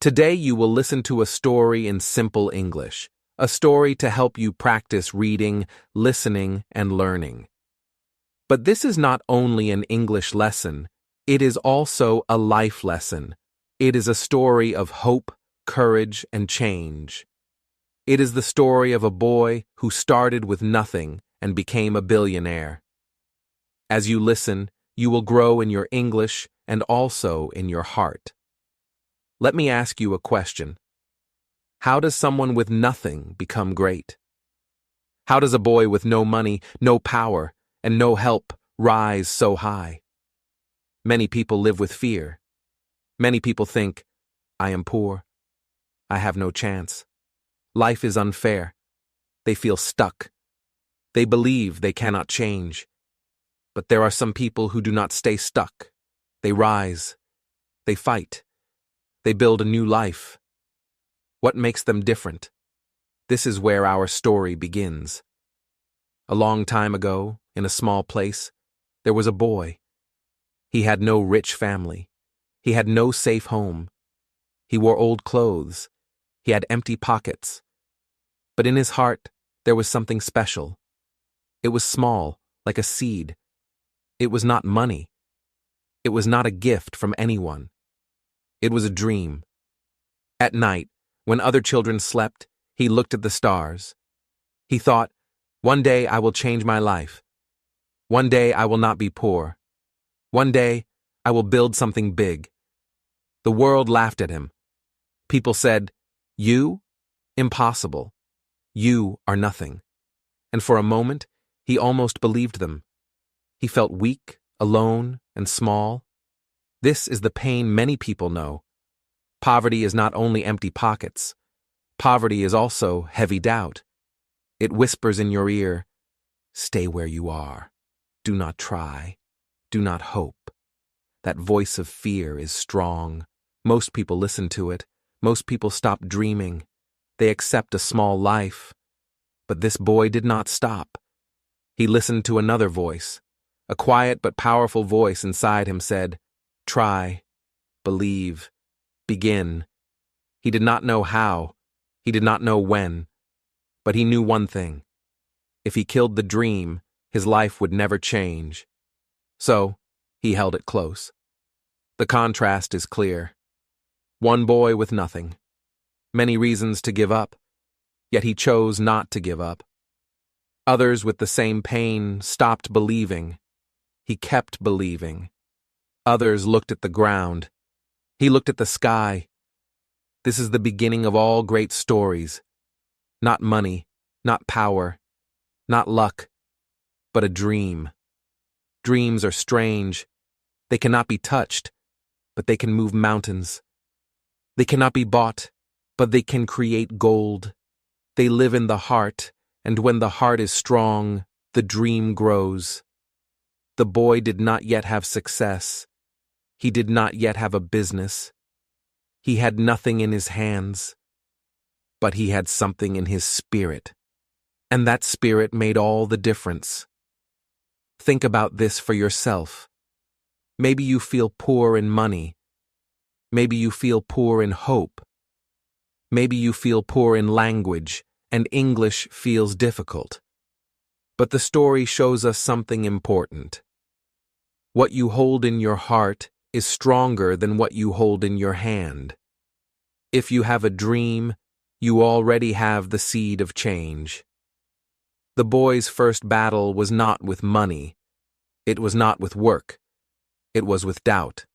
Today you will listen to a story in simple English, a story to help you practice reading, listening, and learning. But this is not only an English lesson, it is also a life lesson. It is a story of hope, courage, and change. It is the story of a boy who started with nothing and became a billionaire. As you listen, you will grow in your English and also in your heart. Let me ask you a question. How does someone with nothing become great? How does a boy with no money, no power, and no help rise so high? Many people live with fear. Many people think, I am poor. I have no chance. Life is unfair. They feel stuck. They believe they cannot change. But there are some people who do not stay stuck. They rise. They fight. They build a new life. What makes them different? This is where our story begins. A long time ago, in a small place, there was a boy. He had no rich family. He had no safe home. He wore old clothes. He had empty pockets. But in his heart, there was something special. It was small, like a seed. It was not money. It was not a gift from anyone. It was a dream. At night, when other children slept, he looked at the stars. He thought, one day I will change my life. One day I will not be poor. One day I will build something big. The world laughed at him. People said, "You? Impossible. You are nothing." And for a moment, he almost believed them. He felt weak, alone, and small. This is the pain many people know. Poverty is not only empty pockets. Poverty is also heavy doubt. It whispers in your ear, stay where you are. Do not try. Do not hope. That voice of fear is strong. Most people listen to it. Most people stop dreaming. They accept a small life. But this boy did not stop. He listened to another voice. A quiet but powerful voice inside him said, try, believe, begin. He did not know how. He did not know when. But he knew one thing. If he killed the dream, his life would never change. So, he held it close. The contrast is clear. One boy with nothing. Many reasons to give up. Yet he chose not to give up. Others with the same pain stopped believing. He kept believing. Others looked at the ground. He looked at the sky. This is the beginning of all great stories. Not money, not power, not luck, but a dream. Dreams are strange. They cannot be touched, but they can move mountains. They cannot be bought, but they can create gold. They live in the heart, and when the heart is strong, the dream grows. The boy did not yet have success. He did not yet have a business. He had nothing in his hands. But he had something in his spirit. And that spirit made all the difference. Think about this for yourself. Maybe you feel poor in money. Maybe you feel poor in hope. Maybe you feel poor in language, and English feels difficult. But the story shows us something important. What you hold in your heart is stronger than what you hold in your hand. If you have a dream, you already have the seed of change. The boy's first battle was not with money. It was not with work. It was with doubt.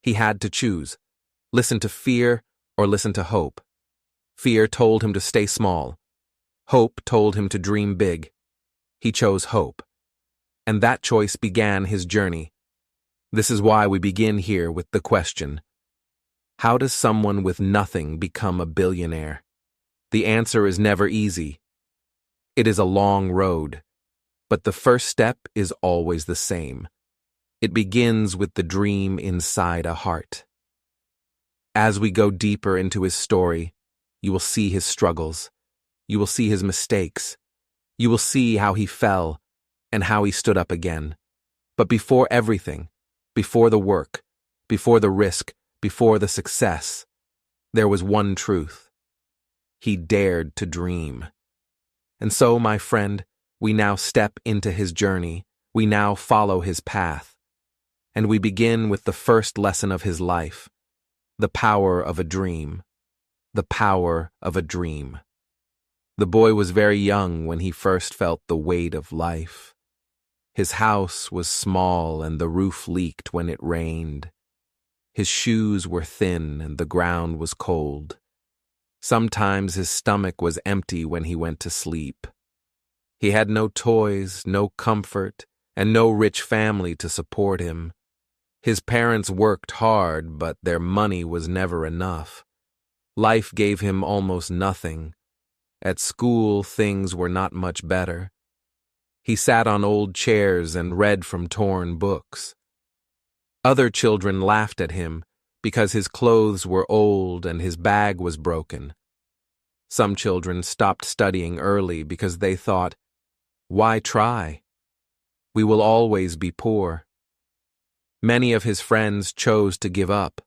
He had to choose. Listen to fear or listen to hope. Fear told him to stay small. Hope told him to dream big. He chose hope. And that choice began his journey. This is why we begin here with the question, how does someone with nothing become a billionaire? The answer is never easy. It is a long road, but the first step is always the same. It begins with the dream inside a heart. As we go deeper into his story, you will see his struggles. You will see his mistakes. You will see how he fell and how he stood up again. But before everything, before the work, before the risk, before the success, There was one truth. He dared to dream. And so, my friend, we now step into his journey. We now follow his path. And we begin with the first lesson of his life, the power of a dream. The power of a dream. The boy was very young when he first felt the weight of life. His house was small and the roof leaked when it rained. His shoes were thin and the ground was cold. Sometimes his stomach was empty when he went to sleep. He had no toys, no comfort, and no rich family to support him. His parents worked hard, but their money was never enough. Life gave him almost nothing. At school, things were not much better. He sat on old chairs and read from torn books. Other children laughed at him because his clothes were old and his bag was broken. Some children stopped studying early because they thought, "Why try? We will always be poor." Many of his friends chose to give up.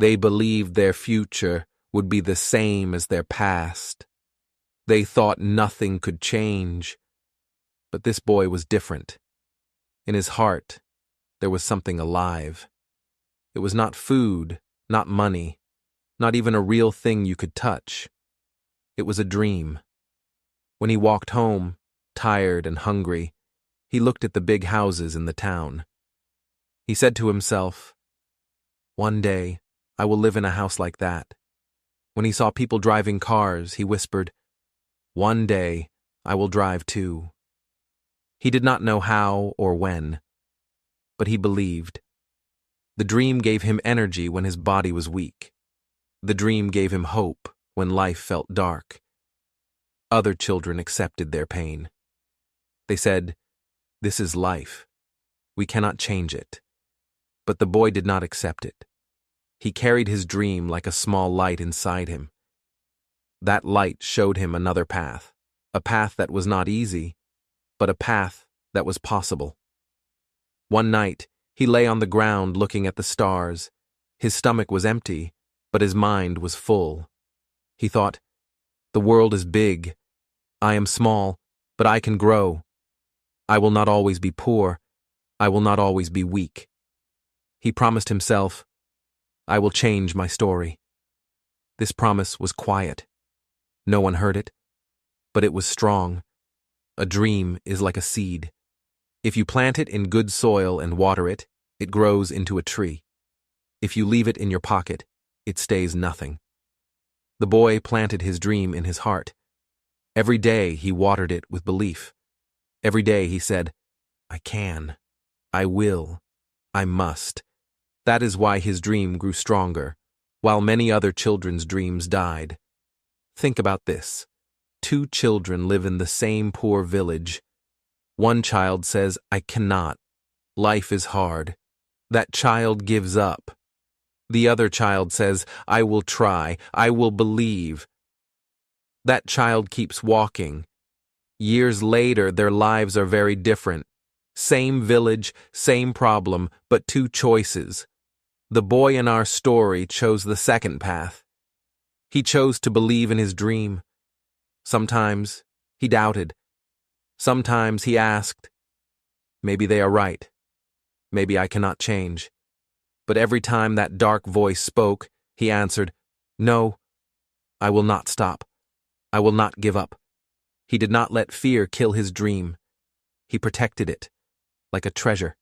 They believed their future would be the same as their past. They thought nothing could change. But this boy was different. In his heart, there was something alive. It was not food, not money, not even a real thing you could touch. It was a dream. When he walked home, tired and hungry, he looked at the big houses in the town. He said to himself, "One day, I will live in a house like that." When he saw people driving cars, he whispered, "One day, I will drive too." He did not know how or when, but he believed. The dream gave him energy when his body was weak. The dream gave him hope when life felt dark. Other children accepted their pain. They said, "This is life. We cannot change it." But the boy did not accept it. He carried his dream like a small light inside him. That light showed him another path, a path that was not easy, but a path that was possible. One night, he lay on the ground looking at the stars. His stomach was empty, but his mind was full. He thought, "The world is big. I am small, but I can grow. I will not always be poor. I will not always be weak." He promised himself, "I will change my story." This promise was quiet. No one heard it, but it was strong. A dream is like a seed. If you plant it in good soil and water it, it grows into a tree. If you leave it in your pocket, it stays nothing. The boy planted his dream in his heart. Every day he watered it with belief. Every day he said, "I can. I will. I must." That is why his dream grew stronger, while many other children's dreams died. Think about this. 2 children live in the same poor village. One child says, "I cannot. Life is hard." That child gives up. The other child says, "I will try. I will believe." That child keeps walking. Years later, their lives are very different. Same village, same problem, but 2 choices. The boy in our story chose the second path. He chose to believe in his dream. Sometimes he doubted. Sometimes he asked, "Maybe they are right. Maybe I cannot change." But every time that dark voice spoke, he answered, "No, I will not stop. I will not give up." He did not let fear kill his dream. He protected it, like a treasure.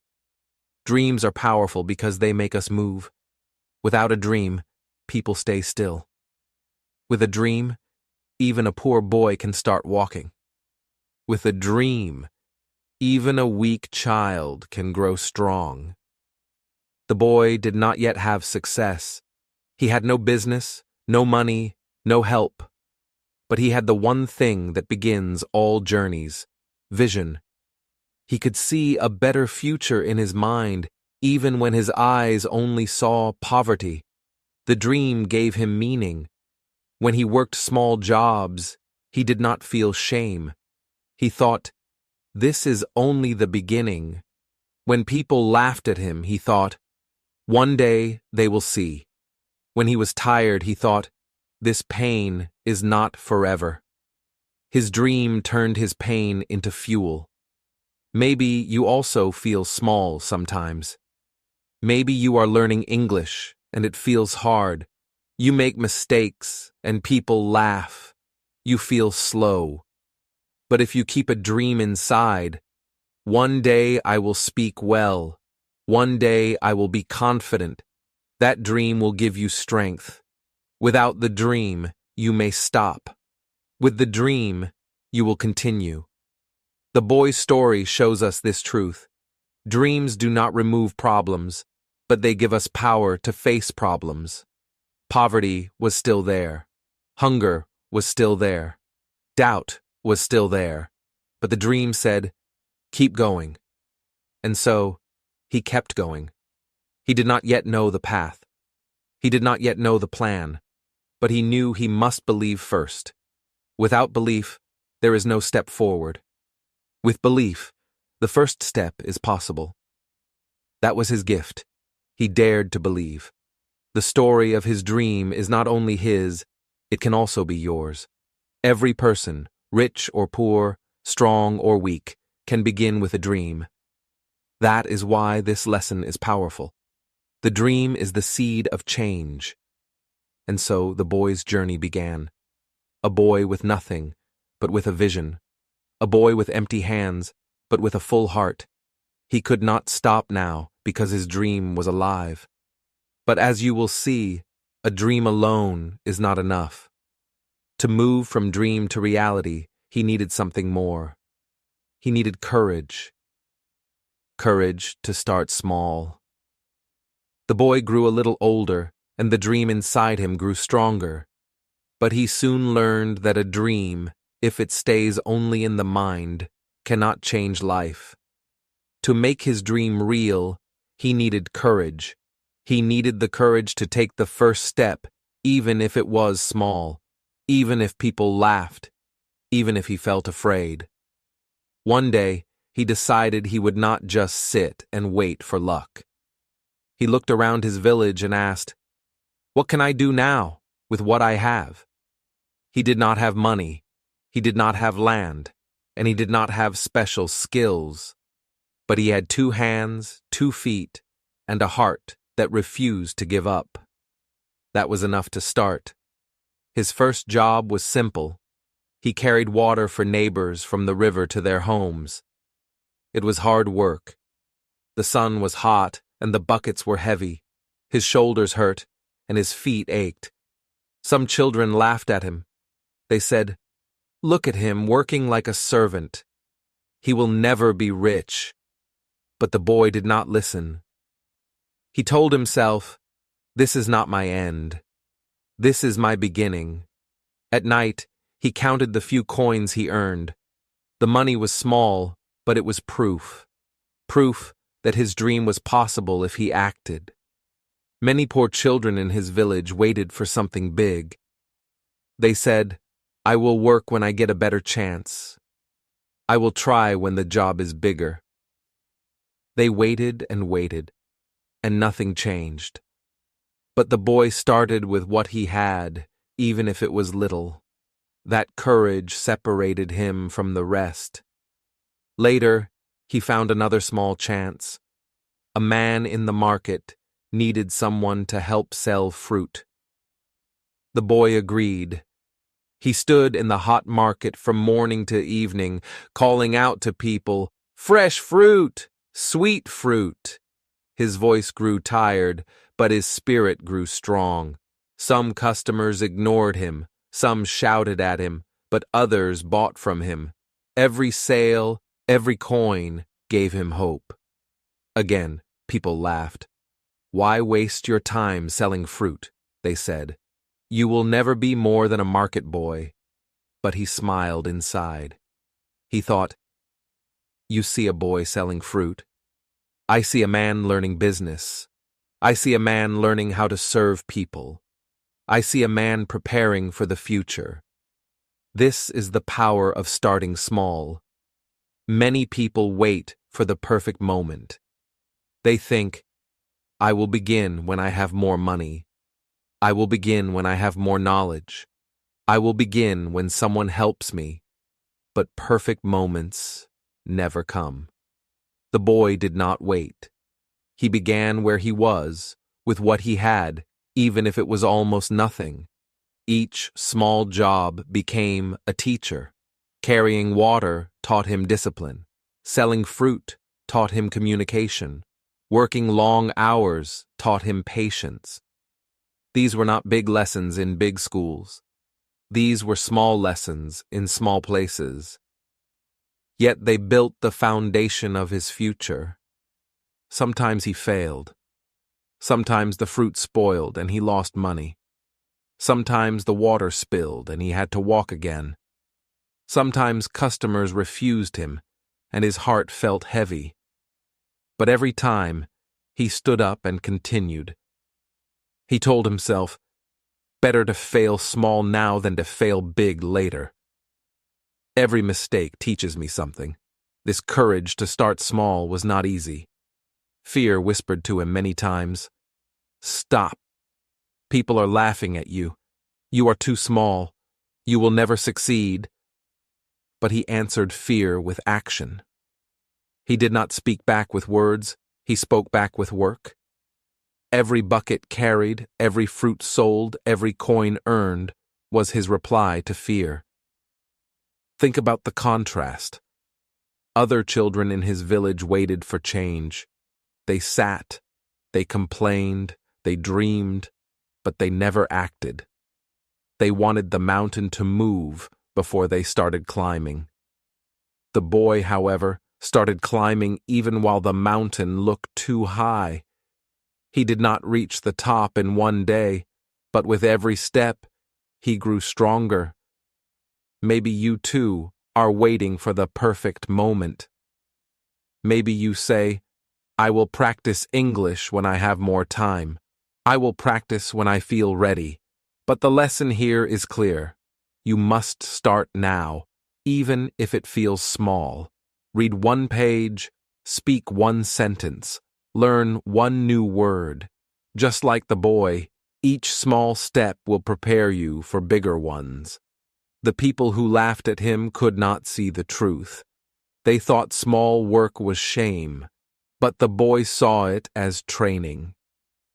Dreams are powerful because they make us move. Without a dream, people stay still. With a dream, even a poor boy can start walking. With a dream, even a weak child can grow strong. The boy did not yet have success. He had no business, no money, no help. But he had the one thing that begins all journeys: vision. He could see a better future in his mind, even when his eyes only saw poverty. The dream gave him meaning. When he worked small jobs, he did not feel shame. He thought, "This is only the beginning." When people laughed at him, he thought, "One day they will see." When he was tired, he thought, "This pain is not forever." His dream turned his pain into fuel. Maybe you also feel small sometimes. Maybe you are learning English and it feels hard. You make mistakes and people laugh. You feel slow. But if you keep a dream inside, one day I will speak well. One day I will be confident. That dream will give you strength. Without the dream, you may stop. With the dream, you will continue. The boy's story shows us this truth. Dreams do not remove problems, but they give us power to face problems. Poverty was still there. Hunger was still there. Doubt was still there. But the dream said, "Keep going." And so, he kept going. He did not yet know the path. He did not yet know the plan. But he knew he must believe first. Without belief, there is no step forward. With belief, the first step is possible. That was his gift. He dared to believe. The story of his dream is not only his, it can also be yours. Every person, rich or poor, strong or weak, can begin with a dream. That is why this lesson is powerful. The dream is the seed of change. And so the boy's journey began. A boy with nothing, but with a vision. A boy with empty hands, but with a full heart. He could not stop now because his dream was alive. But as you will see, a dream alone is not enough. To move from dream to reality, he needed something more. He needed courage. Courage to start small. The boy grew a little older, and the dream inside him grew stronger. But he soon learned that a dream, if it stays only in the mind, cannot change life. To make his dream real, he needed courage. He needed the courage to take the first step, even if it was small, even if people laughed, even if he felt afraid. One day, he decided he would not just sit and wait for luck. He looked around his village and asked, "What can I do now with what I have?" He did not have money. He did not have land, and he did not have special skills. But he had 2 hands, 2 feet, and a heart that refused to give up. That was enough to start. His first job was simple. He carried water for neighbors from the river to their homes. It was hard work. The sun was hot, and the buckets were heavy. His shoulders hurt, and his feet ached. Some children laughed at him. They said, "Look at him working like a servant. He will never be rich." But the boy did not listen. He told himself, "This is not my end. This is my beginning." At night, he counted the few coins he earned. The money was small, but it was proof. Proof that his dream was possible if he acted. Many poor children in his village waited for something big. They said, "I will work when I get a better chance. I will try when the job is bigger." They waited and waited, and nothing changed. But the boy started with what he had, even if it was little. That courage separated him from the rest. Later, he found another small chance. A man in the market needed someone to help sell fruit. The boy agreed. He stood in the hot market from morning to evening, calling out to people, "Fresh fruit! Sweet fruit!" His voice grew tired, but his spirit grew strong. Some customers ignored him, some shouted at him, but others bought from him. Every sale, every coin gave him hope. Again, people laughed. "Why waste your time selling fruit?" they said. "You will never be more than a market boy." But he smiled inside. He thought, "You see a boy selling fruit. I see a man learning business. I see a man learning how to serve people. I see a man preparing for the future." This is the power of starting small. Many people wait for the perfect moment. They think, "I will begin when I have more money." I will begin when I have more knowledge. I will begin when someone helps me. But perfect moments never come. The boy did not wait. He began where he was, with what he had, even if it was almost nothing. Each small job became a teacher. Carrying water taught him discipline. Selling fruit taught him communication. Working long hours taught him patience. These were not big lessons in big schools. These were small lessons in small places. Yet they built the foundation of his future. Sometimes he failed. Sometimes the fruit spoiled and he lost money. Sometimes the water spilled and he had to walk again. Sometimes customers refused him and his heart felt heavy. But every time, he stood up and continued. He told himself, better to fail small now than to fail big later. Every mistake teaches me something. This courage to start small was not easy. Fear whispered to him many times, stop. People are laughing at you. You are too small. You will never succeed. But he answered fear with action. He did not speak back with words, he spoke back with work. Every bucket carried, every fruit sold, every coin earned was his reply to fear. Think about the contrast. Other children in his village waited for change. They sat, they complained, they dreamed, but they never acted. They wanted the mountain to move before they started climbing. The boy, however, started climbing even while the mountain looked too high. He did not reach the top in one day, but with every step, he grew stronger. Maybe you too are waiting for the perfect moment. Maybe you say, I will practice English when I have more time. I will practice when I feel ready. But the lesson here is clear. You must start now, even if it feels small. Read one page, speak one sentence, learn one new word. Just like the boy, each small step will prepare you for bigger ones. The people who laughed at him could not see the truth. They thought small work was shame, but the boy saw it as training.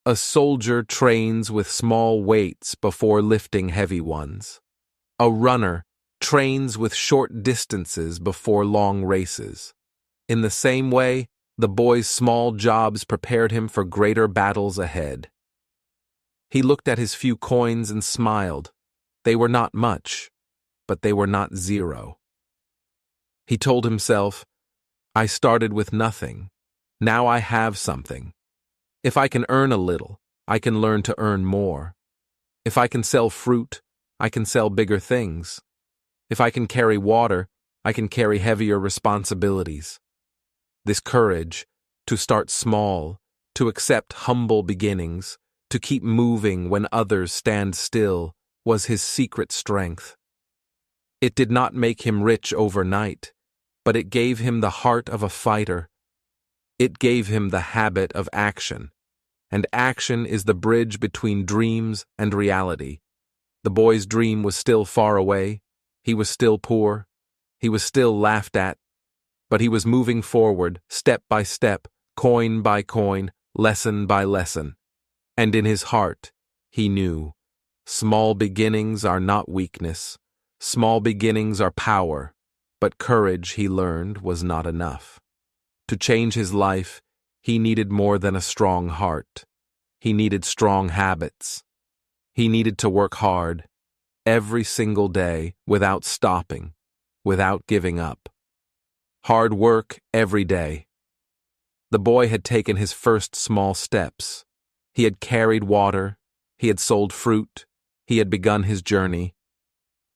A soldier trains with small weights before lifting heavy ones. A runner trains with short distances before long races. In the same way, the boy's small jobs prepared him for greater battles ahead. He looked at his few coins and smiled. They were not much, but they were not zero. He told himself, I started with nothing. Now I have something. If I can earn a little, I can learn to earn more. If I can sell fruit, I can sell bigger things. If I can carry water, I can carry heavier responsibilities. This courage, to start small, to accept humble beginnings, to keep moving when others stand still, was his secret strength. It did not make him rich overnight, but it gave him the heart of a fighter. It gave him the habit of action, and action is the bridge between dreams and reality. The boy's dream was still far away, he was still poor, he was still laughed at, but he was moving forward, step by step, coin by coin, lesson by lesson. And in his heart, he knew, small beginnings are not weakness, small beginnings are power, but courage, he learned, was not enough. To change his life, he needed more than a strong heart. He needed strong habits. He needed to work hard, every single day, without stopping, without giving up. Hard work every day. The boy had taken his first small steps. He had carried water, he had sold fruit, he had begun his journey.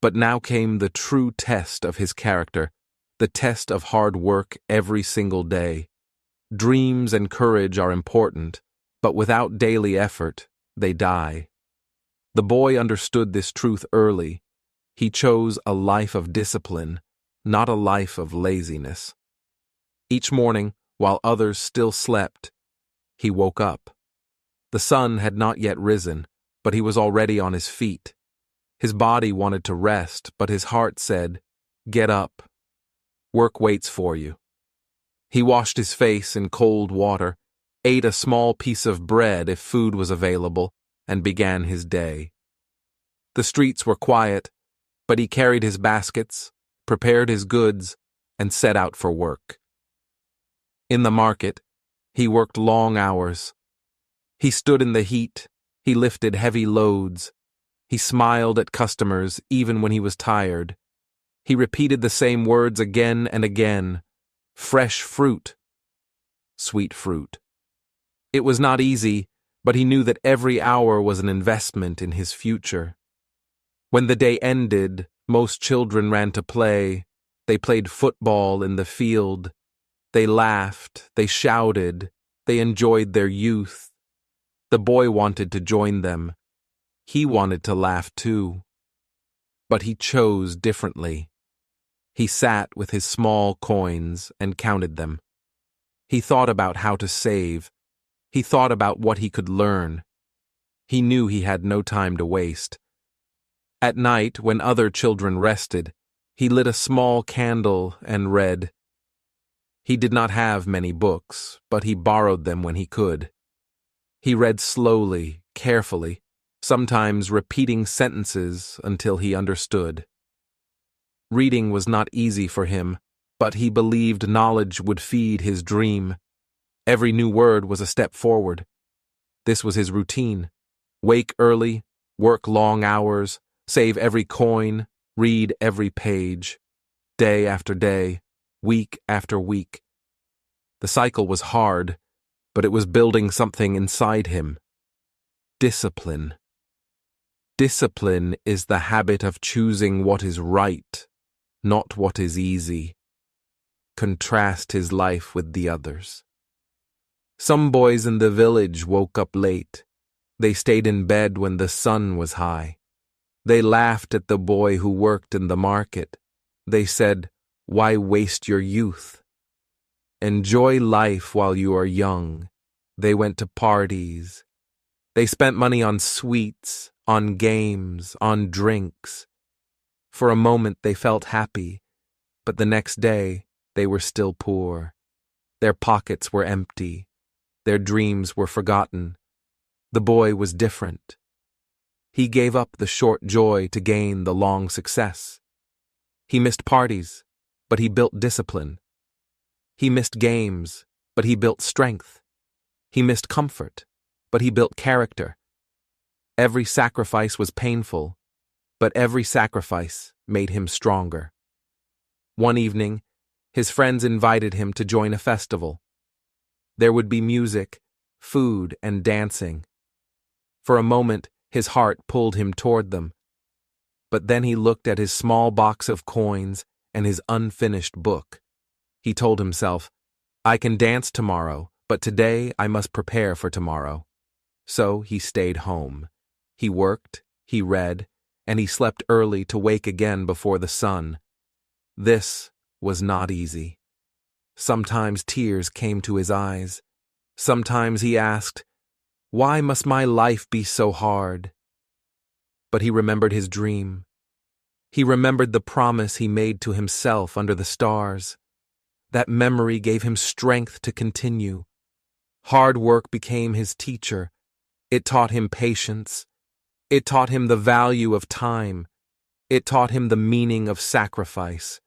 But now came the true test of his character, the test of hard work every single day. Dreams and courage are important, but without daily effort, they die. The boy understood this truth early. He chose a life of discipline, not a life of laziness. Each morning, while others still slept, he woke up. The sun had not yet risen, but he was already on his feet. His body wanted to rest, but his heart said, "Get up. Work waits for you." He washed his face in cold water, ate a small piece of bread if food was available, and began his day. The streets were quiet, but he carried his baskets, prepared his goods, and set out for work. In the market, he worked long hours. He stood in the heat, he lifted heavy loads. He smiled at customers even when he was tired. He repeated the same words again and again. Fresh fruit. Sweet fruit. It was not easy, but he knew that every hour was an investment in his future. When the day ended, most children ran to play. They played football in the field. They laughed, they shouted, they enjoyed their youth. The boy wanted to join them. He wanted to laugh too. But he chose differently. He sat with his small coins and counted them. He thought about how to save. He thought about what he could learn. He knew he had no time to waste. At night, when other children rested, he lit a small candle and read. He did not have many books, but he borrowed them when he could. He read slowly, carefully, sometimes repeating sentences until he understood. Reading was not easy for him, but he believed knowledge would feed his dream. Every new word was a step forward. This was his routine. Wake early, work long hours, save every coin, read every page, day after day, week after week. The cycle was hard, but it was building something inside him. Discipline. Discipline is the habit of choosing what is right, not what is easy. Contrast his life with the others. Some boys in the village woke up late. They stayed in bed when the sun was high. They laughed at the boy who worked in the market. They said, "Why waste your youth? Enjoy life while you are young." They went to parties. They spent money on sweets, on games, on drinks. For a moment they felt happy, but the next day they were still poor. Their pockets were empty. Their dreams were forgotten. The boy was different. He gave up the short joy to gain the long success. He missed parties, but he built discipline. He missed games, but he built strength. He missed comfort, but he built character. Every sacrifice was painful, but every sacrifice made him stronger. One evening, his friends invited him to join a festival. There would be music, food, and dancing. For a moment, his heart pulled him toward them. But then he looked at his small box of coins and his unfinished book. He told himself, "I can dance tomorrow, but today I must prepare for tomorrow." So he stayed home. He worked, he read, and he slept early to wake again before the sun. This was not easy. Sometimes tears came to his eyes. Sometimes he asked, "Why must my life be so hard?" But he remembered his dream. He remembered the promise he made to himself under the stars. That memory gave him strength to continue. Hard work became his teacher. It taught him patience. It taught him the value of time. It taught him the meaning of sacrifice.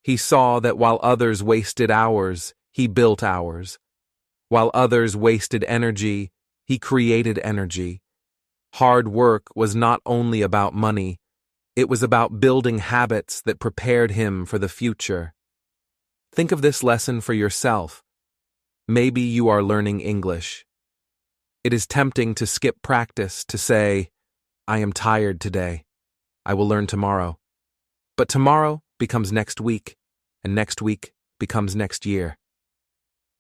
He saw that while others wasted hours, he built hours. While others wasted energy, he created energy. Hard work was not only about money, it was about building habits that prepared him for the future. Think of this lesson for yourself. Maybe you are learning English. It is tempting to skip practice, to say, "I am tired today. I will learn tomorrow." But tomorrow becomes next week, and next week becomes next year.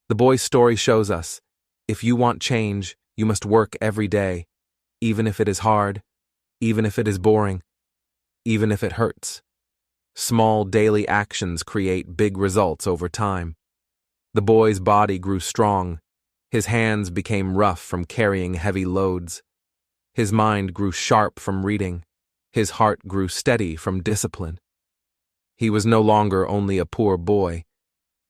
The boy's story shows us, if you want change, you must work every day, even if it is hard, even if it is boring, even if it hurts. Small daily actions create big results over time. The boy's body grew strong. His hands became rough from carrying heavy loads. His mind grew sharp from reading. His heart grew steady from discipline. He was no longer only a poor boy.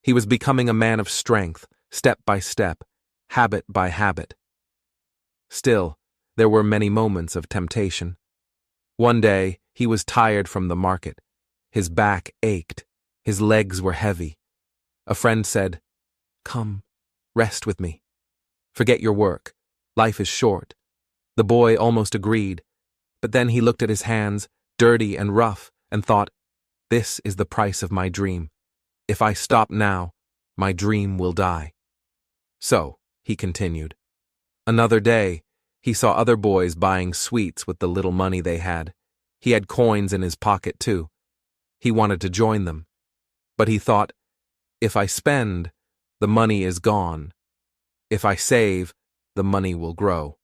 He was becoming a man of strength, step by step, habit by habit. Still, there were many moments of temptation. One day, he was tired from the market. His back ached. His legs were heavy. A friend said, "Come, rest with me. Forget your work. Life is short." The boy almost agreed, but then he looked at his hands, dirty and rough, and thought, "This is the price of my dream. If I stop now, my dream will die." So, he continued. Another day, he saw other boys buying sweets with the little money they had. He had coins in his pocket too. He wanted to join them. But he thought, if I spend, the money is gone. If I save, the money will grow.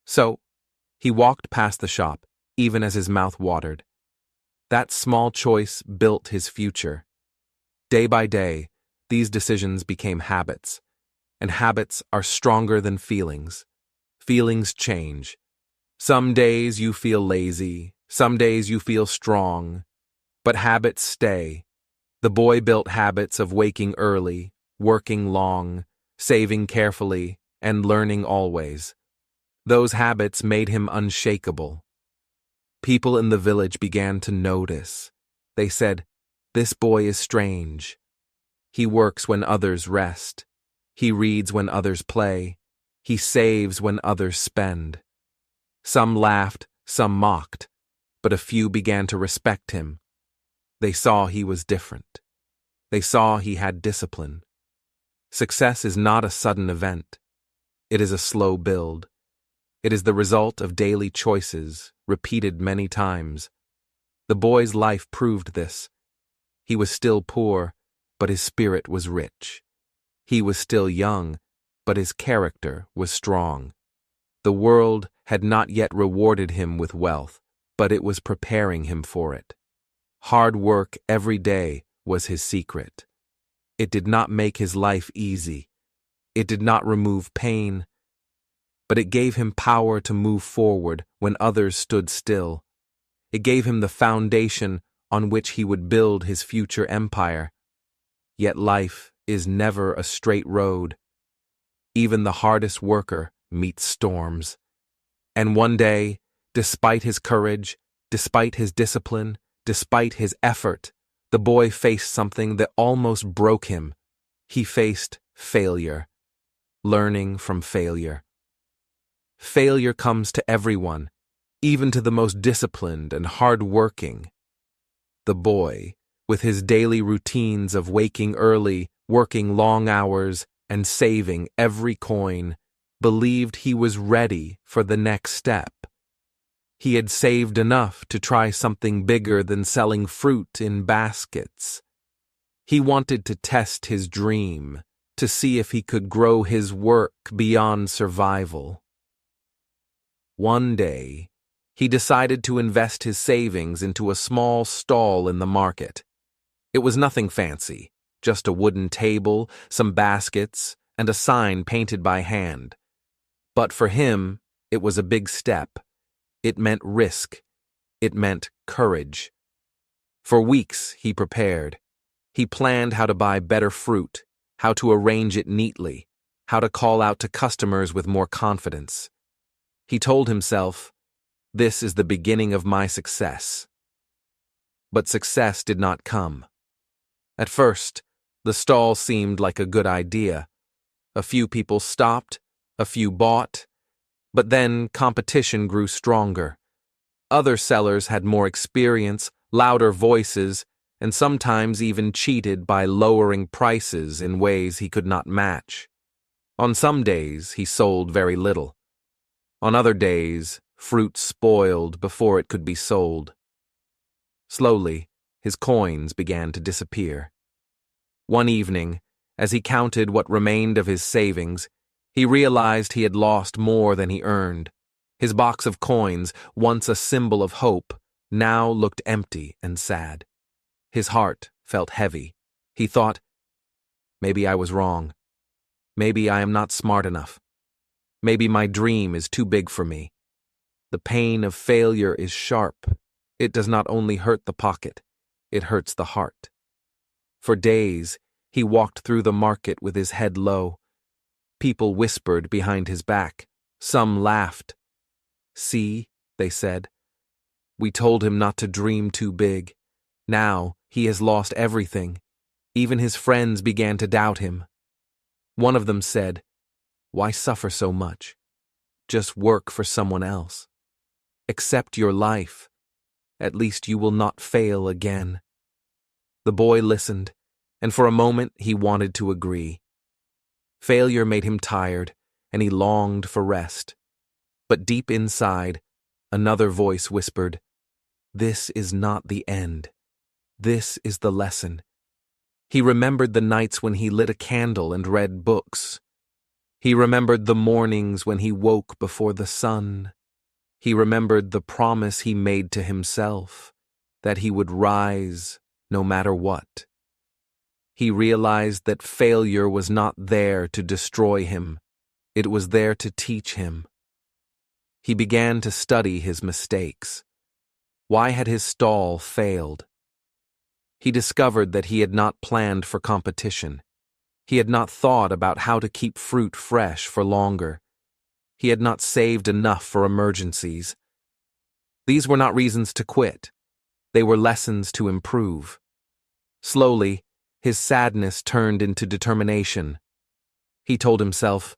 So, he walked past the shop, even as his mouth watered. That small choice built his future. Day by day, these decisions became habits, and habits are stronger than feelings. Feelings change. Some days you feel lazy, some days you feel strong, but habits stay. The boy built habits of waking early, working long, saving carefully, and learning always. Those habits made him unshakable. People in the village began to notice. They said, "This boy is strange. He works when others rest. He reads when others play. He saves when others spend." Some laughed, some mocked, but a few began to respect him. They saw he was different. They saw he had discipline. Success is not a sudden event. It is a slow build. It is the result of daily choices, repeated many times. The boy's life proved this. He was still poor, but his spirit was rich. He was still young, but his character was strong. The world had not yet rewarded him with wealth, but it was preparing him for it. Hard work every day was his secret. It did not make his life easy. It did not remove pain, but it gave him power to move forward when others stood still. It gave him the foundation on which he would build his future empire. Yet life is never a straight road. Even the hardest worker meets storms. And one day, despite his courage, despite his discipline, despite his effort, the boy faced something that almost broke him. He faced failure. Learning from failure. Failure comes to everyone, even to the most disciplined and hard-working. The boy, with his daily routines of waking early, working long hours, and saving every coin, believed he was ready for the next step. He had saved enough to try something bigger than selling fruit in baskets. He wanted to test his dream, to see if he could grow his work beyond survival. One day, he decided to invest his savings into a small stall in the market. It was nothing fancy, just a wooden table, some baskets, and a sign painted by hand. But for him, it was a big step. It meant risk. It meant courage. For weeks, he prepared. He planned how to buy better fruit, how to arrange it neatly, how to call out to customers with more confidence. He told himself, "This is the beginning of my success." But success did not come. At first, the stall seemed like a good idea. A few people stopped, a few bought, but then competition grew stronger. Other sellers had more experience, louder voices, and sometimes even cheated by lowering prices in ways he could not match. On some days, he sold very little. On other days, fruit spoiled before it could be sold. Slowly, his coins began to disappear. One evening, as he counted what remained of his savings, he realized he had lost more than he earned. His box of coins, once a symbol of hope, now looked empty and sad. His heart felt heavy. He thought, maybe I was wrong. Maybe I am not smart enough. Maybe my dream is too big for me. The pain of failure is sharp. It does not only hurt the pocket, it hurts the heart. For days, he walked through the market with his head low. People whispered behind his back. Some laughed. "See," they said, "we told him not to dream too big. Now he has lost everything." Even his friends began to doubt him. One of them said, "Why suffer so much? Just work for someone else. Accept your life. At least you will not fail again." The boy listened, and for a moment he wanted to agree. Failure made him tired, and he longed for rest. But deep inside, another voice whispered, "This is not the end. This is the lesson." He remembered the nights when he lit a candle and read books. He remembered the mornings when he woke before the sun. He remembered the promise he made to himself, that he would rise no matter what. He realized that failure was not there to destroy him. It was there to teach him. He began to study his mistakes. Why had his stall failed? He discovered that he had not planned for competition. He had not thought about how to keep fruit fresh for longer. He had not saved enough for emergencies. These were not reasons to quit. They were lessons to improve. Slowly, his sadness turned into determination. He told himself,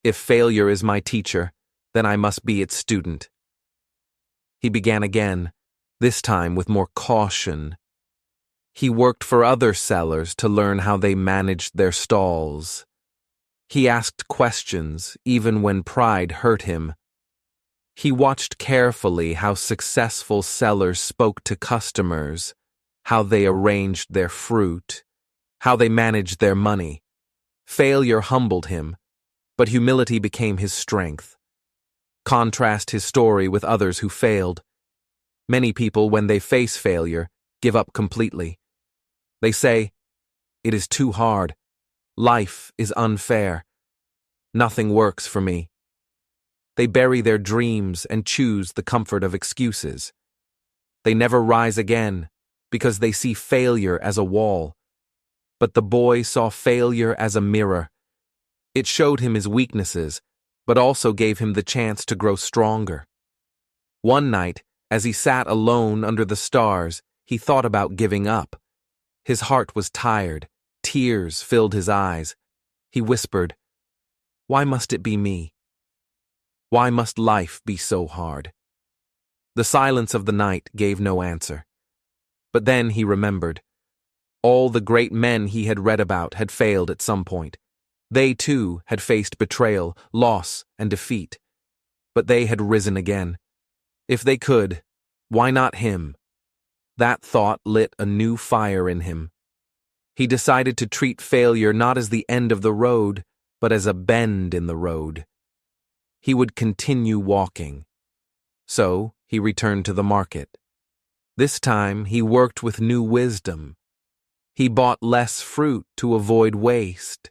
"If failure is my teacher, then I must be its student." He began again, this time with more caution. He worked for other sellers to learn how they managed their stalls. He asked questions, even when pride hurt him. He watched carefully how successful sellers spoke to customers, how they arranged their fruit, how they managed their money. Failure humbled him, but humility became his strength. Contrast his story with others who failed. Many people, when they face failure, give up completely. They say, "It is too hard. Life is unfair. Nothing works for me." They bury their dreams and choose the comfort of excuses. They never rise again because they see failure as a wall. But the boy saw failure as a mirror. It showed him his weaknesses, but also gave him the chance to grow stronger. One night, as he sat alone under the stars, he thought about giving up. His heart was tired. Tears filled his eyes. He whispered, "Why must it be me? Why must life be so hard?" The silence of the night gave no answer. But then he remembered. All the great men he had read about had failed at some point. They, too, had faced betrayal, loss, and defeat. But they had risen again. If they could, why not him? That thought lit a new fire in him. He decided to treat failure not as the end of the road, but as a bend in the road. He would continue walking. So he returned to the market. This time he worked with new wisdom. He bought less fruit to avoid waste.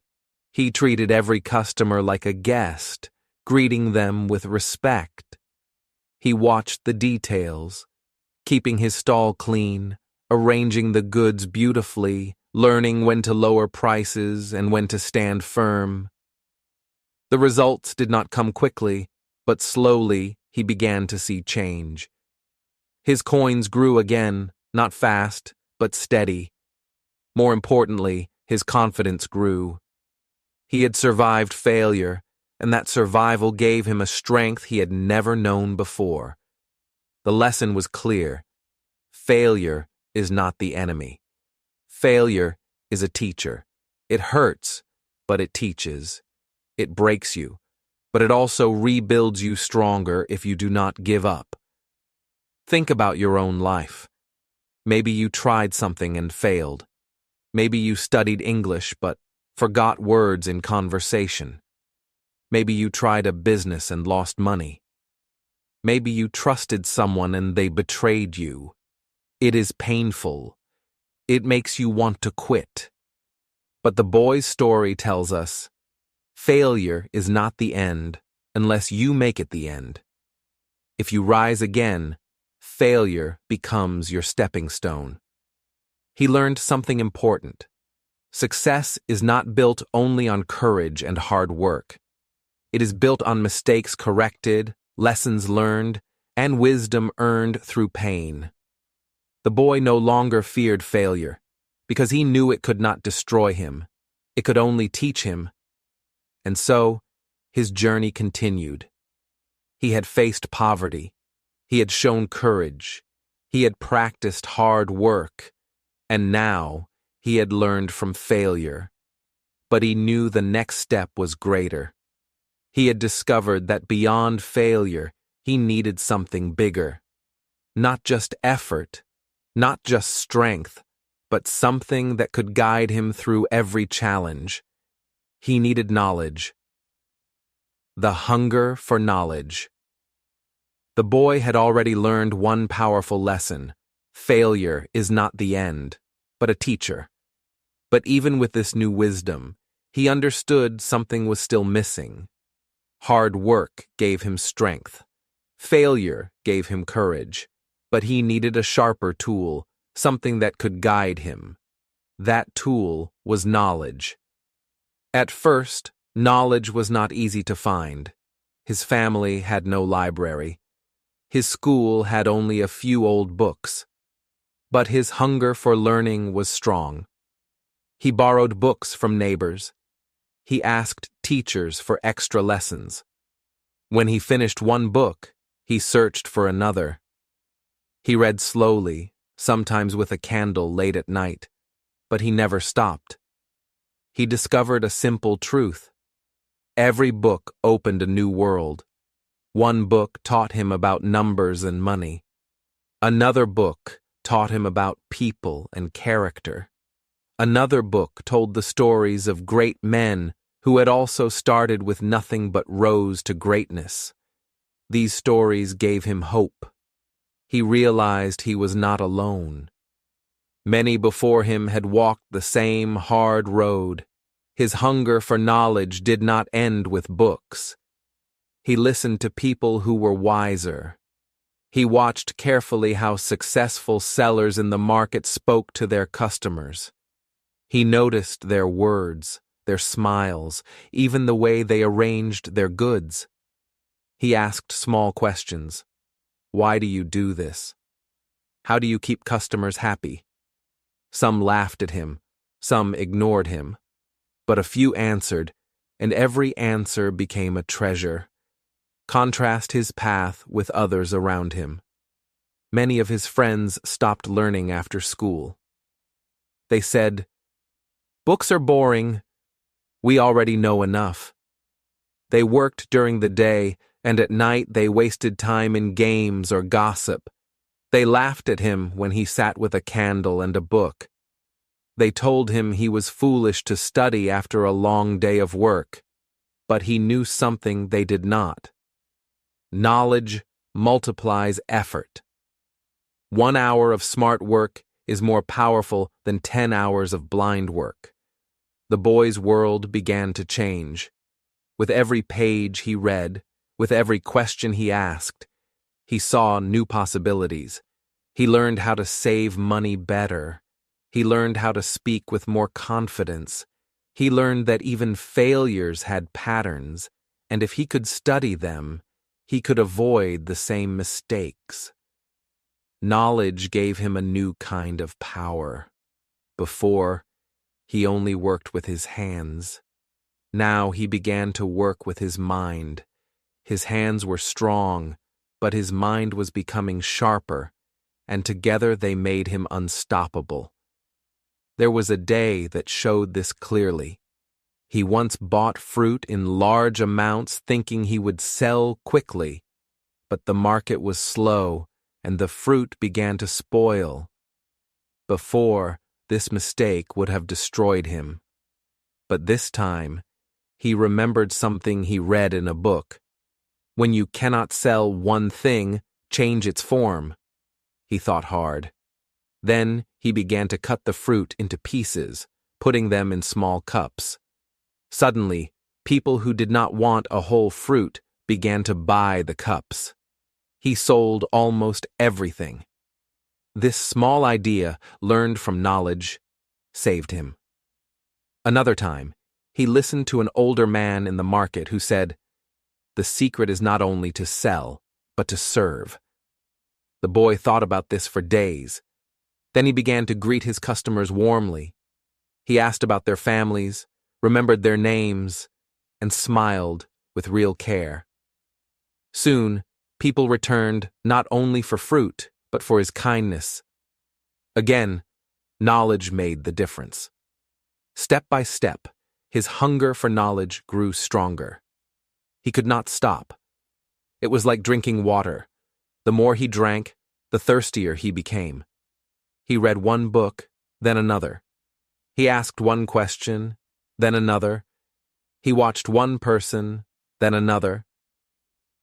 He treated every customer like a guest, greeting them with respect. He watched the details, keeping his stall clean, arranging the goods beautifully, learning when to lower prices and when to stand firm. The results did not come quickly, but slowly he began to see change. His coins grew again, not fast, but steady. More importantly, his confidence grew. He had survived failure, and that survival gave him a strength he had never known before. The lesson was clear. Failure is not the enemy. Failure is a teacher. It hurts, but it teaches. It breaks you, but it also rebuilds you stronger if you do not give up. Think about your own life. Maybe you tried something and failed. Maybe you studied English but forgot words in conversation. Maybe you tried a business and lost money. Maybe you trusted someone and they betrayed you. It is painful. It makes you want to quit. But the boy's story tells us, failure is not the end unless you make it the end. If you rise again, failure becomes your stepping stone. He learned something important. Success is not built only on courage and hard work. It is built on mistakes corrected, lessons learned, and wisdom earned through pain. The boy no longer feared failure, because he knew it could not destroy him. It could only teach him. And so, his journey continued. He had faced poverty. He had shown courage. He had practiced hard work. And now, he had learned from failure. But he knew the next step was greater. He had discovered that beyond failure, he needed something bigger. Not just effort, not just strength, but something that could guide him through every challenge. He needed knowledge. The hunger for knowledge. The boy had already learned one powerful lesson. Failure is not the end, but a teacher. But even with this new wisdom, he understood something was still missing. Hard work gave him strength. Failure gave him courage. But he needed a sharper tool, something that could guide him. That tool was knowledge. At first, knowledge was not easy to find. His family had no library. His school had only a few old books. But his hunger for learning was strong. He borrowed books from neighbors. He asked teachers for extra lessons. When he finished one book, he searched for another. He read slowly, sometimes with a candle late at night, but he never stopped. He discovered a simple truth. Every book opened a new world. One book taught him about numbers and money. Another book taught him about people and character. Another book told the stories of great men who had also started with nothing but rose to greatness. These stories gave him hope. He realized he was not alone. Many before him had walked the same hard road. His hunger for knowledge did not end with books. He listened to people who were wiser. He watched carefully how successful sellers in the market spoke to their customers. He noticed their words, their smiles, even the way they arranged their goods. He asked small questions. Why do you do this? How do you keep customers happy? Some laughed at him, some ignored him, but a few answered, and every answer became a treasure. Contrast his path with others around him. Many of his friends stopped learning after school. They said, "Books are boring. We already know enough." They worked during the day, and at night they wasted time in games or gossip. They laughed at him when he sat with a candle and a book. They told him he was foolish to study after a long day of work, but he knew something they did not. Knowledge multiplies effort. 1 hour of smart work is more powerful than 10 hours of blind work. The boy's world began to change. With every page he read, with every question he asked, he saw new possibilities. He learned how to save money better. He learned how to speak with more confidence. He learned that even failures had patterns, and if he could study them, he could avoid the same mistakes. Knowledge gave him a new kind of power. Before, he only worked with his hands. Now he began to work with his mind. His hands were strong, but his mind was becoming sharper, and together they made him unstoppable. There was a day that showed this clearly. He once bought fruit in large amounts thinking he would sell quickly, but the market was slow and the fruit began to spoil. Before, this mistake would have destroyed him. But this time, he remembered something he read in a book. When you cannot sell one thing, change its form. He thought hard. Then he began to cut the fruit into pieces, putting them in small cups. Suddenly, people who did not want a whole fruit began to buy the cups. He sold almost everything. This small idea, learned from knowledge, saved him. Another time, he listened to an older man in the market who said, "The secret is not only to sell, but to serve." The boy thought about this for days. Then he began to greet his customers warmly. He asked about their families, remembered their names, and smiled with real care. Soon, people returned not only for fruit, but for his kindness. Again, knowledge made the difference. Step by step, his hunger for knowledge grew stronger. He could not stop. It was like drinking water. The more he drank, the thirstier he became. He read one book, then another. He asked one question, then another. He watched one person, then another.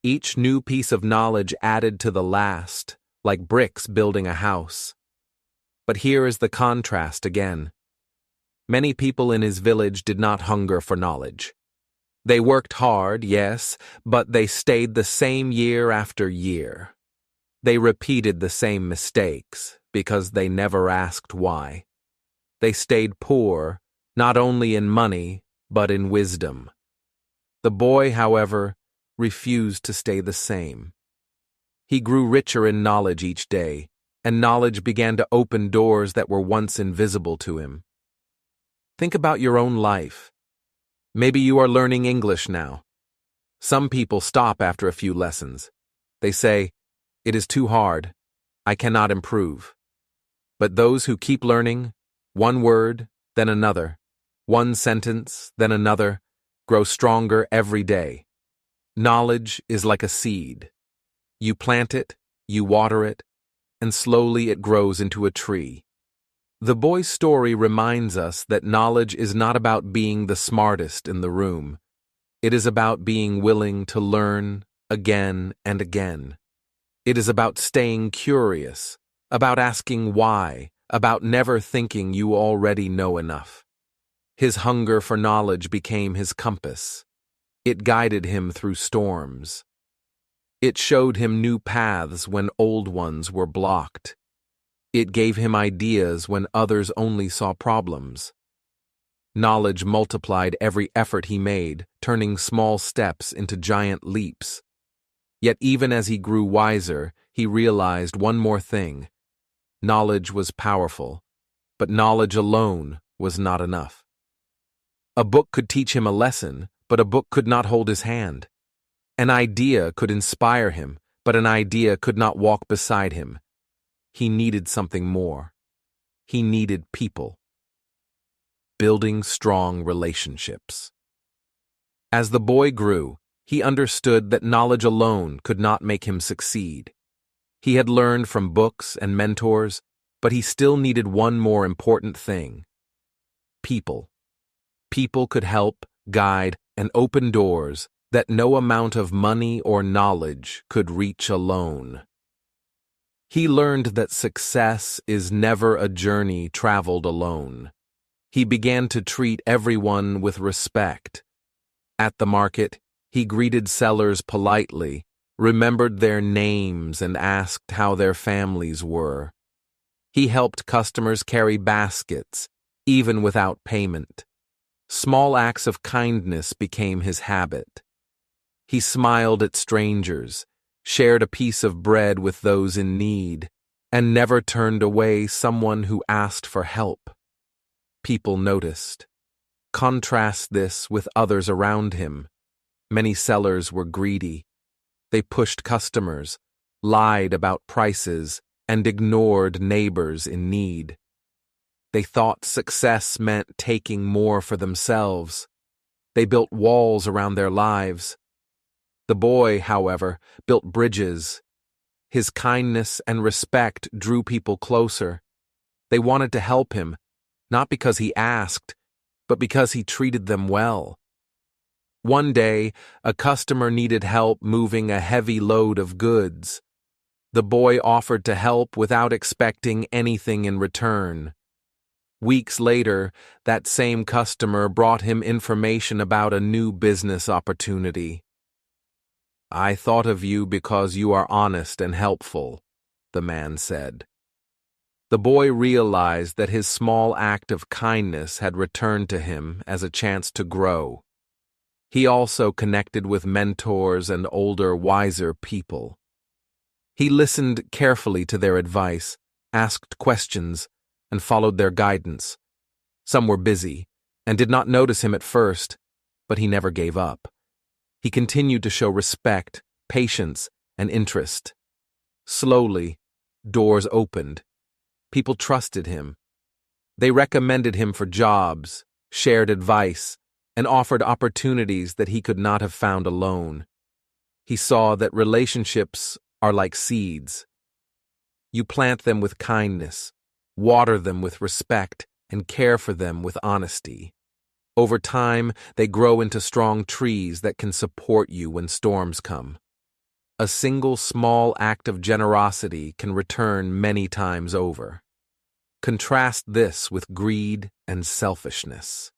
Each new piece of knowledge added to the last, like bricks building a house. But here is the contrast again. Many people in his village did not hunger for knowledge. They worked hard, yes, but they stayed the same year after year. They repeated the same mistakes because they never asked why. They stayed poor, not only in money, but in wisdom. The boy, however, refused to stay the same. He grew richer in knowledge each day, and knowledge began to open doors that were once invisible to him. Think about your own life. Maybe you are learning English now. Some people stop after a few lessons. They say, "It is too hard. I cannot improve." But those who keep learning, one word, then another, one sentence, then another, grow stronger every day. Knowledge is like a seed. You plant it, you water it, and slowly it grows into a tree. The boy's story reminds us that knowledge is not about being the smartest in the room. It is about being willing to learn again and again. It is about staying curious, about asking why, about never thinking you already know enough. His hunger for knowledge became his compass. It guided him through storms. It showed him new paths when old ones were blocked. It gave him ideas when others only saw problems. Knowledge multiplied every effort he made, turning small steps into giant leaps. Yet even as he grew wiser, he realized one more thing. Knowledge was powerful, but knowledge alone was not enough. A book could teach him a lesson, but a book could not hold his hand. An idea could inspire him, but an idea could not walk beside him. He needed something more. He needed people. Building strong relationships. As the boy grew, he understood that knowledge alone could not make him succeed. He had learned from books and mentors, but he still needed one more important thing: people. People could help, guide, and open doors that no amount of money or knowledge could reach alone. He learned that success is never a journey traveled alone. He began to treat everyone with respect. At the market, he greeted sellers politely, remembered their names, and asked how their families were. He helped customers carry baskets, even without payment. Small acts of kindness became his habit. He smiled at strangers, shared a piece of bread with those in need, and never turned away someone who asked for help. People noticed. Contrast this with others around him. Many sellers were greedy. They pushed customers, lied about prices, and ignored neighbors in need. They thought success meant taking more for themselves. They built walls around their lives. The boy, however, built bridges. His kindness and respect drew people closer. They wanted to help him, not because he asked, but because he treated them well. One day, a customer needed help moving a heavy load of goods. The boy offered to help without expecting anything in return. Weeks later, that same customer brought him information about a new business opportunity. "I thought of you because you are honest and helpful," the man said. The boy realized that his small act of kindness had returned to him as a chance to grow. He also connected with mentors and older, wiser people. He listened carefully to their advice, asked questions, and followed their guidance. Some were busy and did not notice him at first, but he never gave up. He continued to show respect, patience, and interest. Slowly, doors opened. People trusted him. They recommended him for jobs, shared advice, and offered opportunities that he could not have found alone. He saw that relationships are like seeds. You plant them with kindness, water them with respect, and care for them with honesty. Over time, they grow into strong trees that can support you when storms come. A single small act of generosity can return many times over. Contrast this with greed and selfishness.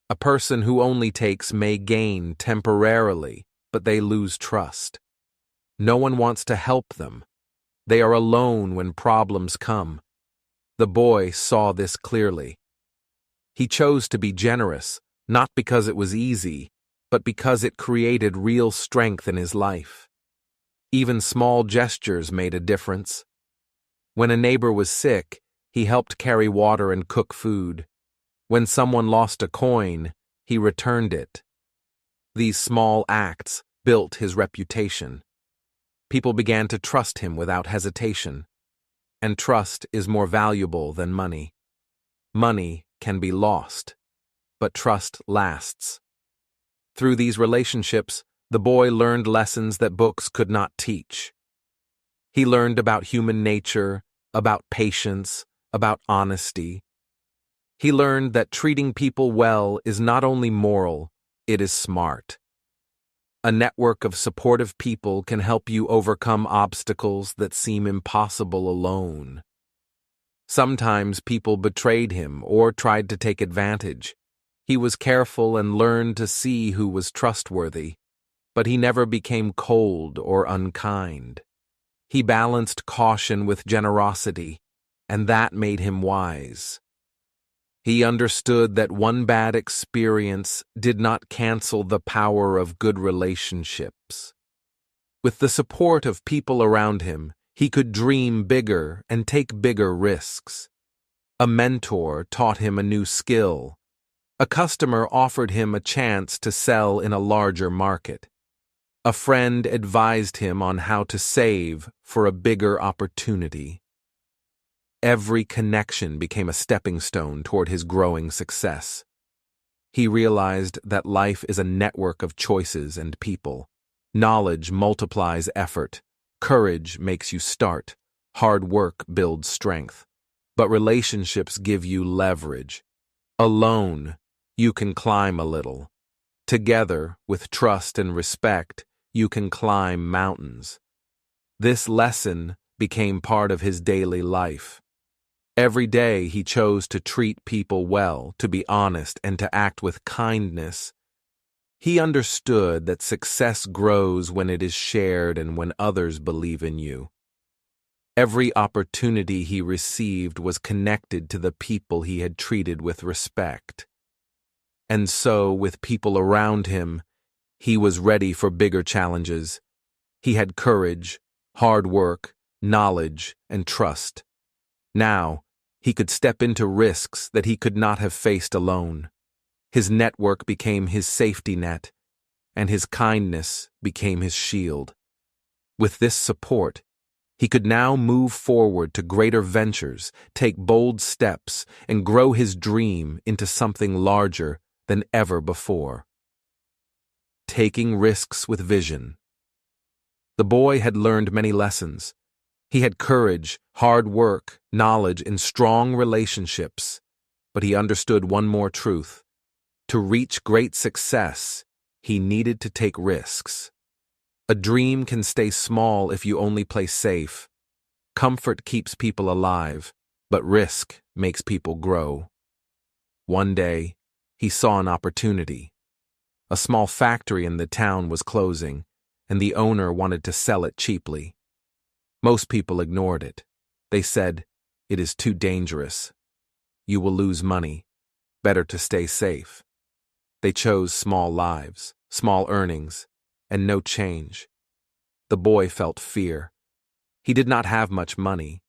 A person who only takes may gain temporarily, but they lose trust. No one wants to help them. They are alone when problems come. The boy saw this clearly. He chose to be generous, not because it was easy, but because it created real strength in his life. Even small gestures made a difference. When a neighbor was sick, he helped carry water and cook food. When someone lost a coin, he returned it. These small acts built his reputation. People began to trust him without hesitation. And trust is more valuable than money. Money can be lost, but trust lasts. Through these relationships, the boy learned lessons that books could not teach. He learned about human nature, about patience, about honesty. He learned that treating people well is not only moral, it is smart. A network of supportive people can help you overcome obstacles that seem impossible alone. Sometimes people betrayed him or tried to take advantage. He was careful and learned to see who was trustworthy, but he never became cold or unkind. He balanced caution with generosity, and that made him wise. He understood that one bad experience did not cancel the power of good relationships. With the support of people around him, he could dream bigger and take bigger risks. A mentor taught him a new skill. A customer offered him a chance to sell in a larger market. A friend advised him on how to save for a bigger opportunity. Every connection became a stepping stone toward his growing success. He realized that life is a network of choices and people. Knowledge multiplies effort. Courage makes you start. Hard work builds strength. But relationships give you leverage. Alone, you can climb a little. Together, with trust and respect, you can climb mountains. This lesson became part of his daily life. Every day he chose to treat people well, to be honest, and to act with kindness. He understood that success grows when it is shared and when others believe in you. Every opportunity he received was connected to the people he had treated with respect. And so, with people around him, he was ready for bigger challenges. He had courage, hard work, knowledge, and trust. Now, he could step into risks that he could not have faced alone. His network became his safety net, and his kindness became his shield. With this support, he could now move forward to greater ventures, take bold steps, and grow his dream into something larger than ever before. Taking risks with vision. The boy had learned many lessons. He had courage, hard work, knowledge, and strong relationships. But he understood one more truth. To reach great success, he needed to take risks. A dream can stay small if you only play safe. Comfort keeps people alive, but risk makes people grow. One day, he saw an opportunity. A small factory in the town was closing, and the owner wanted to sell it cheaply. Most people ignored it. They said, "It is too dangerous. You will lose money. Better to stay safe." They chose small lives, small earnings, and no change. The boy felt fear. He did not have much money.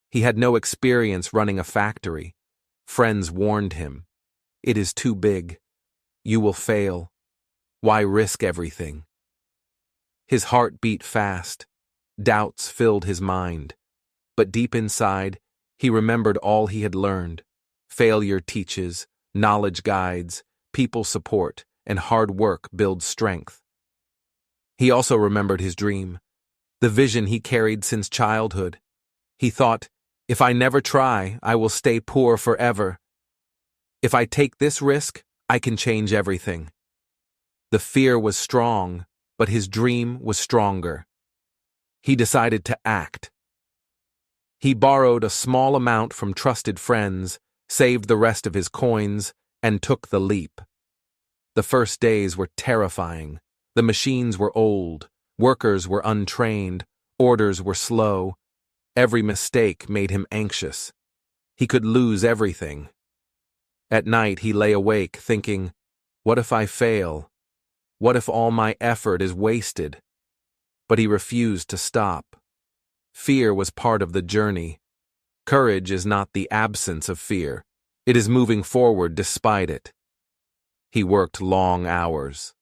He had no experience running a factory. Friends warned him, "It is too big. You will fail. Why risk everything?" His heart beat fast. Doubts filled his mind. But deep inside, he remembered all he had learned. Failure teaches, knowledge guides, people support, and hard work builds strength. He also remembered his dream, the vision he carried since childhood. He thought, "If I never try, I will stay poor forever. If I take this risk, I can change everything." The fear was strong, but his dream was stronger. He decided to act. He borrowed a small amount from trusted friends, saved the rest of his coins, and took the leap. The first days were terrifying. The machines were old, workers were untrained, orders were slow. Every mistake made him anxious. He could lose everything. At night he lay awake thinking, "What if I fail? What if all my effort is wasted?" But he refused to stop. Fear was part of the journey. Courage is not the absence of fear. It is moving forward despite it. He worked long hours.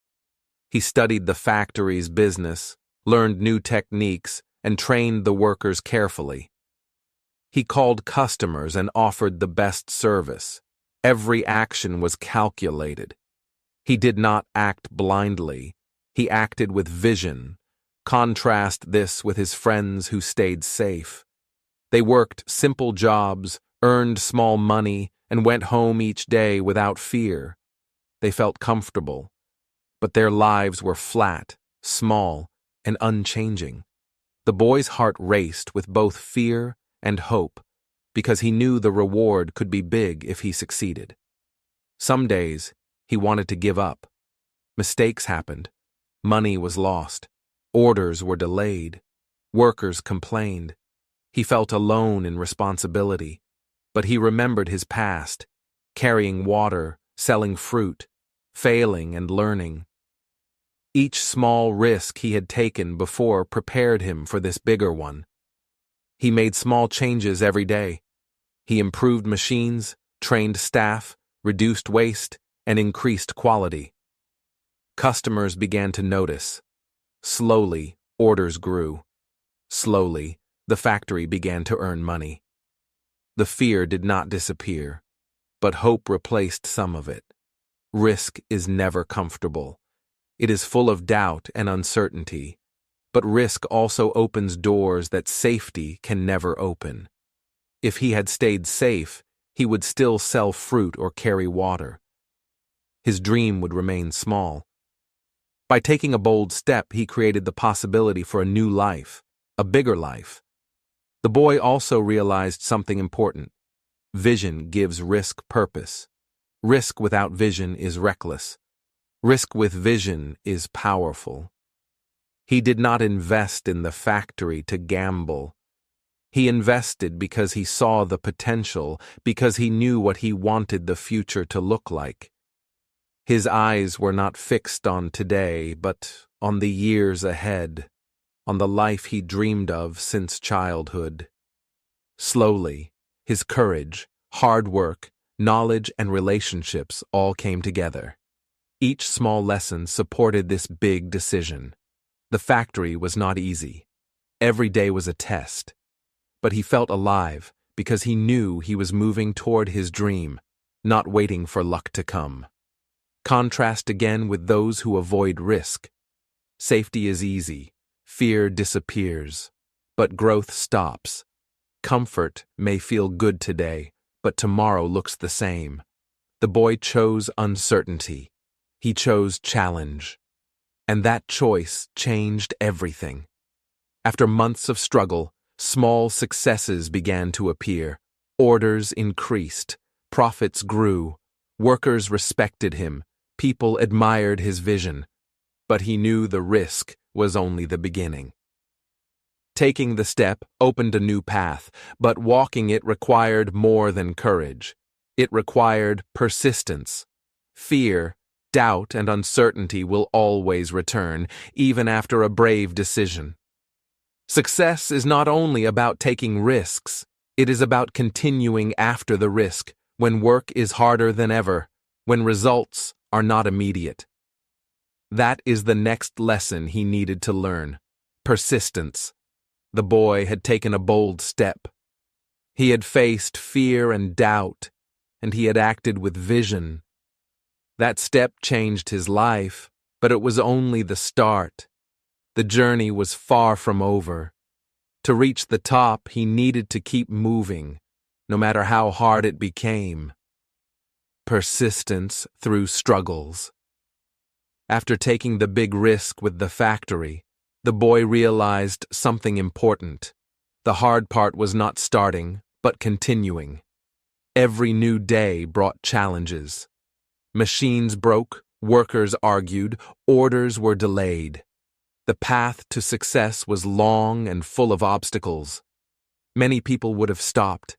He studied the factory's business, learned new techniques, and trained the workers carefully. He called customers and offered the best service. Every action was calculated. He did not act blindly. He acted with vision. Contrast this with his friends who stayed safe. They worked simple jobs, earned small money, and went home each day without fear. They felt comfortable, but their lives were flat, small, and unchanging. The boy's heart raced with both fear and hope, because he knew the reward could be big if he succeeded. Some days, he wanted to give up. Mistakes happened. Money was lost. Orders were delayed. Workers complained. He felt alone in responsibility, but he remembered his past, carrying water, selling fruit, failing and learning. Each small risk he had taken before prepared him for this bigger one. He made small changes every day. He improved machines, trained staff, reduced waste, and increased quality. Customers began to notice. Slowly, orders grew. Slowly, the factory began to earn money. The fear did not disappear, but hope replaced some of it. Risk is never comfortable. It is full of doubt and uncertainty, but risk also opens doors that safety can never open. If he had stayed safe, he would still sell fruit or carry water. His dream would remain small. By taking a bold step, he created the possibility for a new life, a bigger life. The boy also realized something important. Vision gives risk purpose. Risk without vision is reckless. Risk with vision is powerful. He did not invest in the factory to gamble. He invested because he saw the potential, because he knew what he wanted the future to look like. His eyes were not fixed on today, but on the years ahead, on the life he dreamed of since childhood. Slowly, his courage, hard work, knowledge, and relationships all came together. Each small lesson supported this big decision. The factory was not easy. Every day was a test. But he felt alive because he knew he was moving toward his dream, not waiting for luck to come. Contrast again with those who avoid risk. Safety is easy, fear disappears, but growth stops. Comfort may feel good today, but tomorrow looks the same. The boy chose uncertainty. He chose challenge. And that choice changed everything. After months of struggle, small successes began to appear. Orders increased, profits grew, workers respected him, people admired his vision. But he knew the risk was only the beginning. Taking the step opened a new path, but walking it required more than courage. It required persistence. Fear, doubt, and uncertainty will always return, even after a brave decision. Success is not only about taking risks, it is about continuing after the risk, when work is harder than ever, when results are not immediate. That is the next lesson he needed to learn: persistence. The boy had taken a bold step. He had faced fear and doubt, and he had acted with vision. That step changed his life, but it was only the start. The journey was far from over. To reach the top, he needed to keep moving, no matter how hard it became. Persistence through struggles. After taking the big risk with the factory, the boy realized something important. The hard part was not starting, but continuing. Every new day brought challenges. Machines broke, workers argued, orders were delayed. The path to success was long and full of obstacles. Many people would have stopped.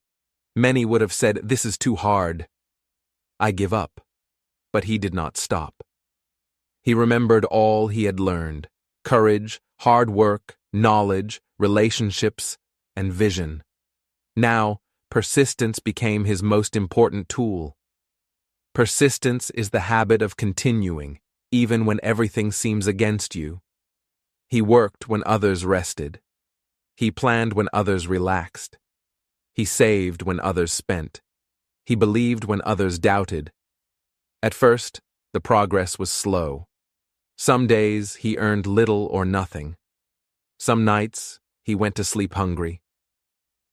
Many would have said, "This is too hard. I give up." But he did not stop. He remembered all he had learned: courage, hard work, knowledge, relationships, and vision. Now, persistence became his most important tool. Persistence is the habit of continuing, even when everything seems against you. He worked when others rested. He planned when others relaxed. He saved when others spent. He believed when others doubted. At first, the progress was slow. Some days he earned little or nothing. Some nights he went to sleep hungry.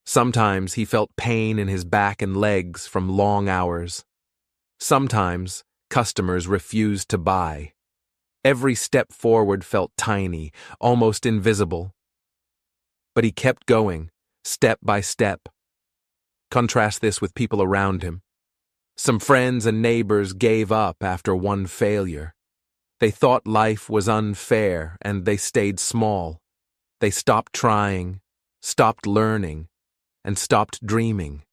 Sometimes he felt pain in his back and legs from long hours. Sometimes customers refused to buy. Every step forward felt tiny, almost invisible. But he kept going, step by step. Contrast this with people around him. Some friends and neighbors gave up after one failure. They thought life was unfair, and they stayed small. They stopped trying, stopped learning, and stopped dreaming.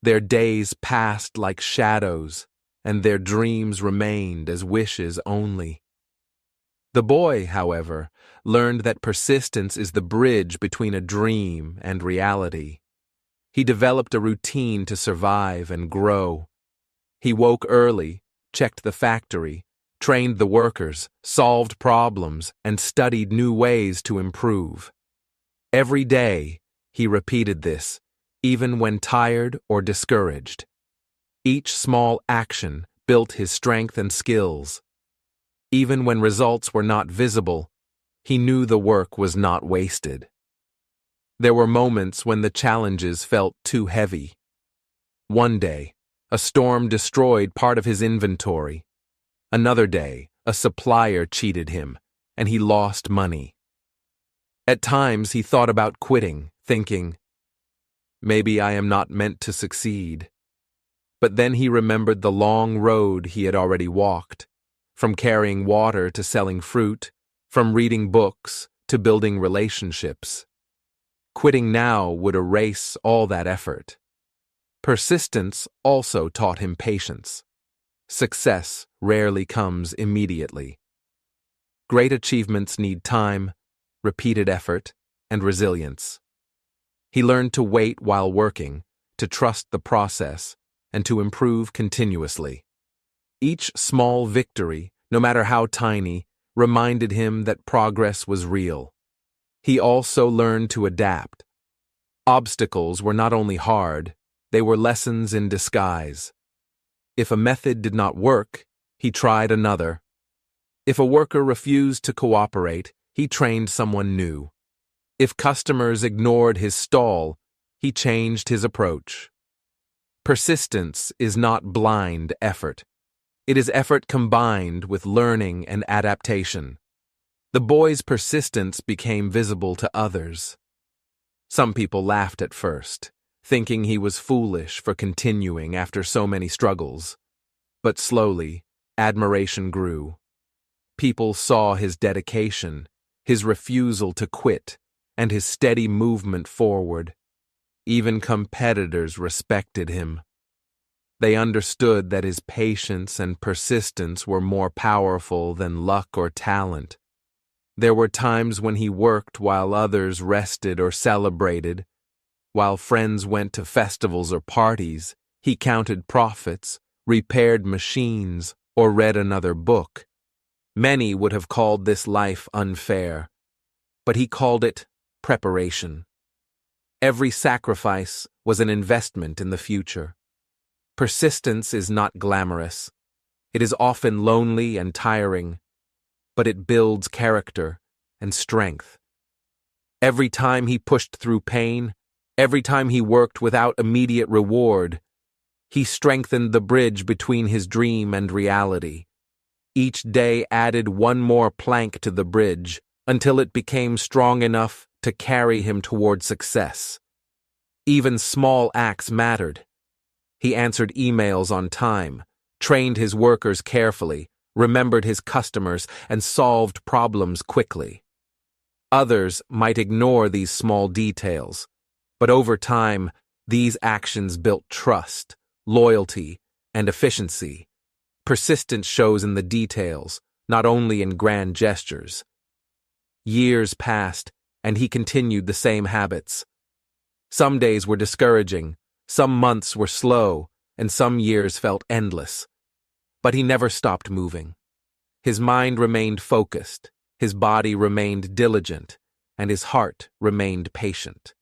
Their days passed like shadows, and their dreams remained as wishes only. The boy, however, learned that persistence is the bridge between a dream and reality. He developed a routine to survive and grow. He woke early, checked the factory, trained the workers, solved problems, and studied new ways to improve. Every day, he repeated this, even when tired or discouraged. Each small action built his strength and skills. Even when results were not visible, he knew the work was not wasted. There were moments when the challenges felt too heavy. One day, a storm destroyed part of his inventory. Another day, a supplier cheated him, and he lost money. At times, he thought about quitting, thinking, "Maybe I am not meant to succeed." But then he remembered the long road he had already walked, from carrying water to selling fruit, from reading books to building relationships. Quitting now would erase all that effort. Persistence also taught him patience. Success rarely comes immediately. Great achievements need time, repeated effort, and resilience. He learned to wait while working, to trust the process, and to improve continuously. Each small victory, no matter how tiny, reminded him that progress was real. He also learned to adapt. Obstacles were not only hard, they were lessons in disguise. If a method did not work, he tried another. If a worker refused to cooperate, he trained someone new. If customers ignored his stall, he changed his approach. Persistence is not blind effort. It is effort combined with learning and adaptation. The boy's persistence became visible to others. Some people laughed at first, thinking he was foolish for continuing after so many struggles. But slowly, admiration grew. People saw his dedication, his refusal to quit, and his steady movement forward. Even competitors respected him. They understood that his patience and persistence were more powerful than luck or talent. There were times when he worked while others rested or celebrated. While friends went to festivals or parties, he counted profits, repaired machines, or read another book. Many would have called this life unfair, but he called it preparation. Every sacrifice was an investment in the future. Persistence is not glamorous. It is often lonely and tiring, but it builds character and strength. Every time he pushed through pain, every time he worked without immediate reward, he strengthened the bridge between his dream and reality. Each day added one more plank to the bridge until it became strong enough to carry him toward success. Even small acts mattered. He answered emails on time, trained his workers carefully, remembered his customers, and solved problems quickly. Others might ignore these small details, but over time, these actions built trust, loyalty, and efficiency. Persistence shows in the details, not only in grand gestures. Years passed, and he continued the same habits. Some days were discouraging, some months were slow, and some years felt endless. But he never stopped moving. His mind remained focused, his body remained diligent, and his heart remained patient.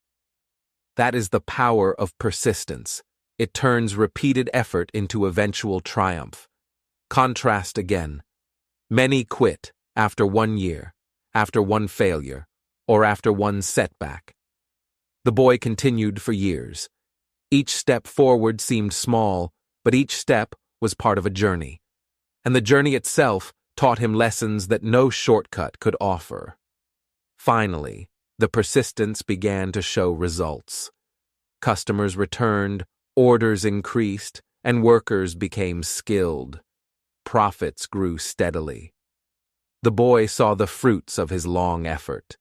That is the power of persistence. It turns repeated effort into eventual triumph. Contrast again. Many quit after 1 year, after one failure, or after one setback. The boy continued for years. Each step forward seemed small, but each step was part of a journey. And the journey itself taught him lessons that no shortcut could offer. Finally, the persistence began to show results. Customers returned, orders increased, and workers became skilled. Profits grew steadily. The boy saw the fruits of his long effort.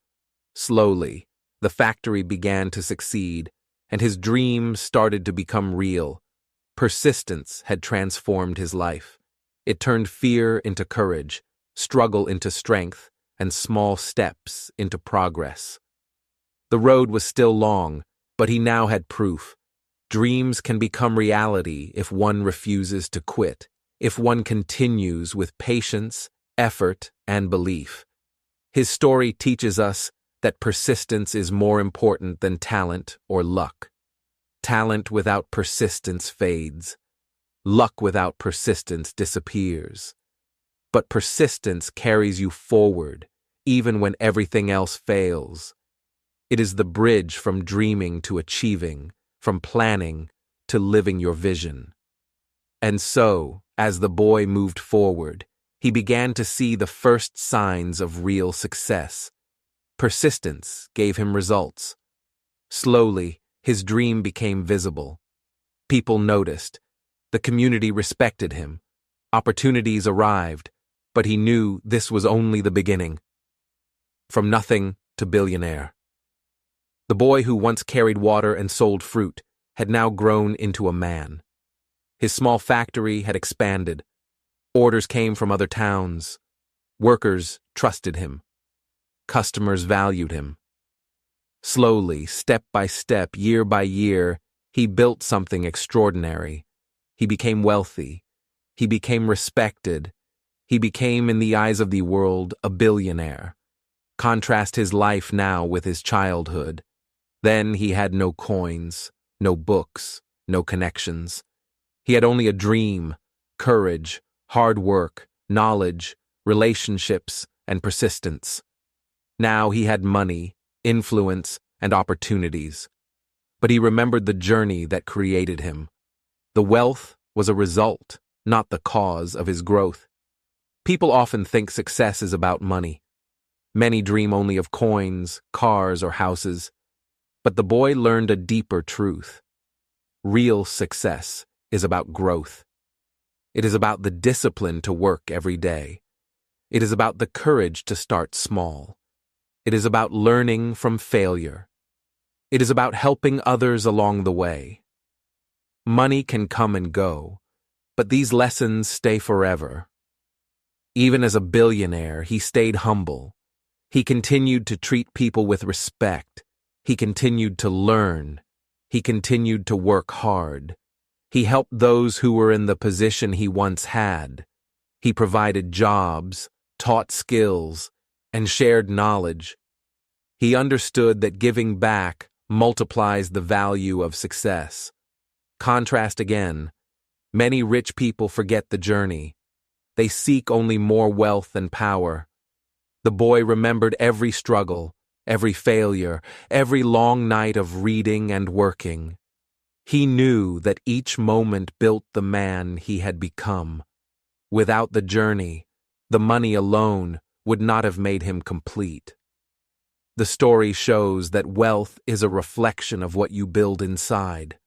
Slowly, the factory began to succeed, and his dream started to become real. Persistence had transformed his life. It turned fear into courage, struggle into strength, and small steps into progress. The road was still long, but he now had proof. Dreams can become reality if one refuses to quit, if one continues with patience, effort, and belief. His story teaches us that persistence is more important than talent or luck. Talent without persistence fades. Luck without persistence disappears. But persistence carries you forward, even when everything else fails. It is the bridge from dreaming to achieving, from planning to living your vision. And so, as the boy moved forward, he began to see the first signs of real success. Persistence gave him results. Slowly, his dream became visible. People noticed. The community respected him. Opportunities arrived, but he knew this was only the beginning. From nothing to billionaire. The boy who once carried water and sold fruit had now grown into a man. His small factory had expanded. Orders came from other towns. Workers trusted him. Customers valued him. Slowly, step by step, year by year, he built something extraordinary. He became wealthy. He became respected. He became, in the eyes of the world, a billionaire. Contrast his life now with his childhood. Then he had no coins, no books, no connections. He had only a dream, courage, hard work, knowledge, relationships, and persistence. Now he had money, influence, and opportunities. But he remembered the journey that created him. The wealth was a result, not the cause of his growth. People often think success is about money. Many dream only of coins, cars, or houses. But the boy learned a deeper truth. Real success is about growth. It is about the discipline to work every day. It is about the courage to start small. It is about learning from failure. It is about helping others along the way. Money can come and go, but these lessons stay forever. Even as a billionaire, he stayed humble. He continued to treat people with respect. He continued to learn. He continued to work hard. He helped those who were in the position he once had. He provided jobs, taught skills, and shared knowledge. He understood that giving back multiplies the value of success. Contrast again. Many rich people forget the journey. They seek only more wealth and power. The boy remembered every struggle, every failure, every long night of reading and working. He knew that each moment built the man he had become. Without the journey, the money alone would not have made him complete. The story shows that wealth is a reflection of what you build inside.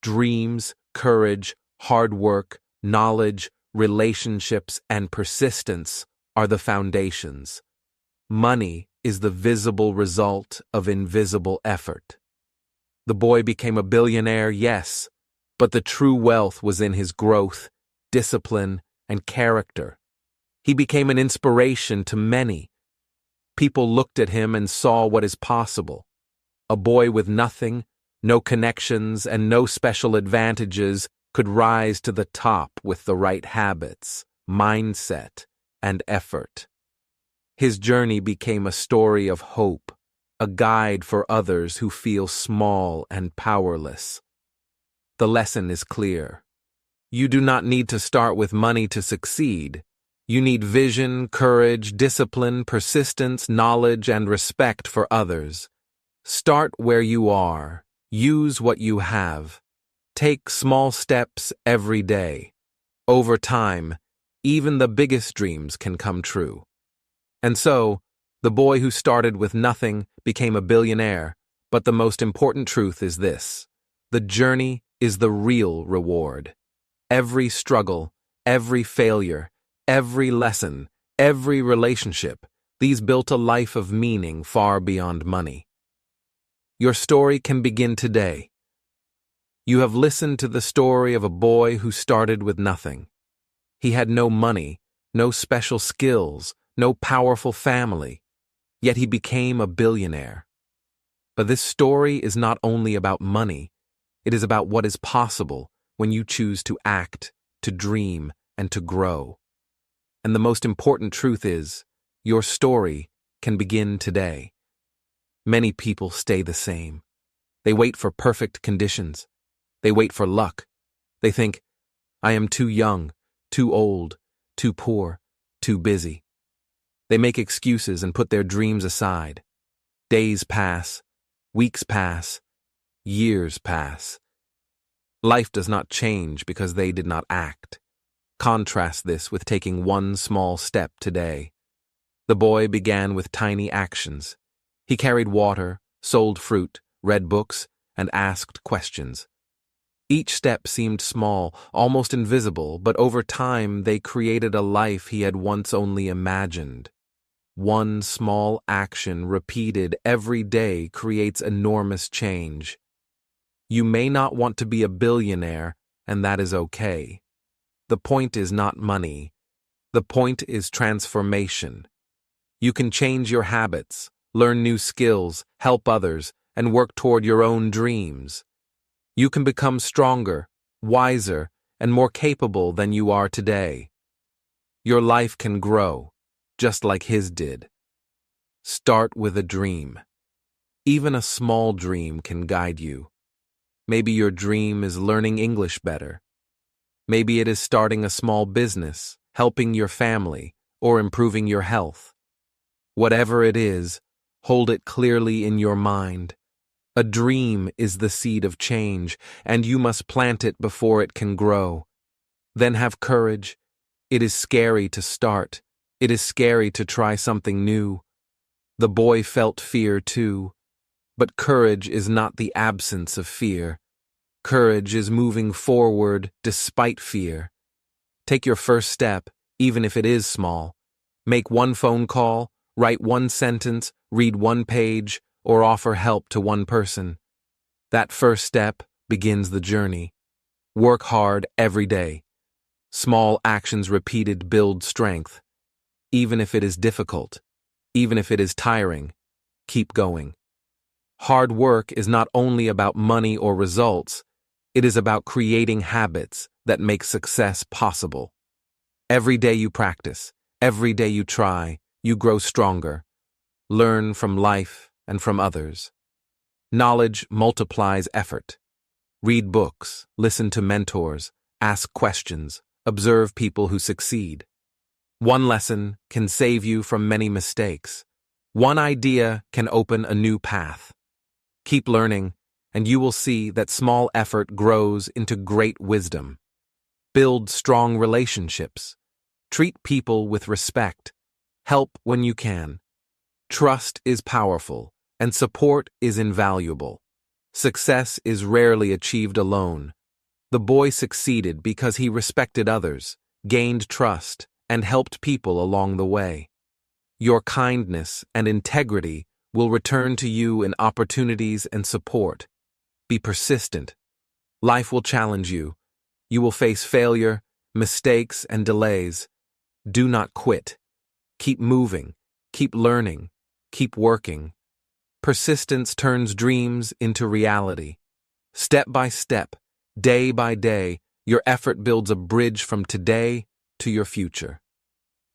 Dreams, courage, hard work, knowledge, relationships, and persistence are the foundations. Money is the visible result of invisible effort. The boy became a billionaire, yes, but the true wealth was in his growth, discipline, and character. He became an inspiration to many. People looked at him and saw what is possible. A boy with nothing, no connections, and no special advantages could rise to the top with the right habits, mindset, and effort. His journey became a story of hope, a guide for others who feel small and powerless. The lesson is clear. You do not need to start with money to succeed. You need vision, courage, discipline, persistence, knowledge, and respect for others. Start where you are. Use what you have. Take small steps every day. Over time, even the biggest dreams can come true. And so, the boy who started with nothing became a billionaire, but the most important truth is this: the journey is the real reward. Every struggle, every failure, every lesson, every relationship, these built a life of meaning far beyond money. Your story can begin today. You have listened to the story of a boy who started with nothing. He had no money, no special skills, no powerful family, yet he became a billionaire. But this story is not only about money, it is about what is possible when you choose to act, to dream, and to grow. And the most important truth is, your story can begin today. Many people stay the same. They wait for perfect conditions. They wait for luck. They think, I am too young, too old, too poor, too busy. They make excuses and put their dreams aside. Days pass, weeks pass, years pass. Life does not change because they did not act. Contrast this with taking one small step today. The boy began with tiny actions. He carried water, sold fruit, read books, and asked questions. Each step seemed small, almost invisible, but over time they created a life he had once only imagined. One small action repeated every day creates enormous change. You may not want to be a billionaire, and that is okay. The point is not money. The point is transformation. You can change your habits, learn new skills, help others, and work toward your own dreams. You can become stronger, wiser, and more capable than you are today. Your life can grow, just like his did. Start with a dream. Even a small dream can guide you. Maybe your dream is learning English better. Maybe it is starting a small business, helping your family, or improving your health. Whatever it is, hold it clearly in your mind. A dream is the seed of change, and you must plant it before it can grow. Then have courage. It is scary to start. It is scary to try something new. The boy felt fear too. But courage is not the absence of fear. Courage is moving forward despite fear. Take your first step, even if it is small. Make one phone call, write one sentence, read one page, or offer help to one person. That first step begins the journey. Work hard every day. Small actions repeated build strength. Even if it is difficult, even if it is tiring, keep going. Hard work is not only about money or results, it is about creating habits that make success possible. Every day you practice, every day you try, you grow stronger. Learn from life and from others. Knowledge multiplies effort. Read books, listen to mentors, ask questions, observe people who succeed. One lesson can save you from many mistakes. One idea can open a new path. Keep learning, and you will see that small effort grows into great wisdom. Build strong relationships. Treat people with respect. Help when you can. Trust is powerful, and support is invaluable. Success is rarely achieved alone. The boy succeeded because he respected others, gained trust, and helped people along the way. Your kindness and integrity will return to you in opportunities and support. Be persistent. Life will challenge you. You will face failure, mistakes, and delays. Do not quit. Keep moving. Keep learning. Keep working. Persistence turns dreams into reality. Step by step, day by day, your effort builds a bridge from today to your future.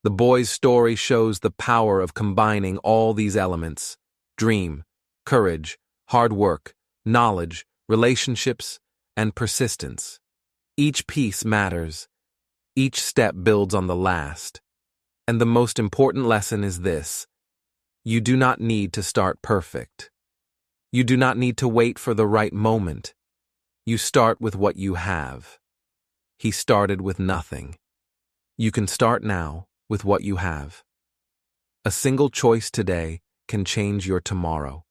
The boy's story shows the power of combining all these elements: dream, courage, hard work, knowledge, relationships, and persistence. Each piece matters. Each step builds on the last. And the most important lesson is this: you do not need to start perfect. You do not need to wait for the right moment. You start with what you have. He started with nothing. You can start now with what you have. A single choice today can change your tomorrow.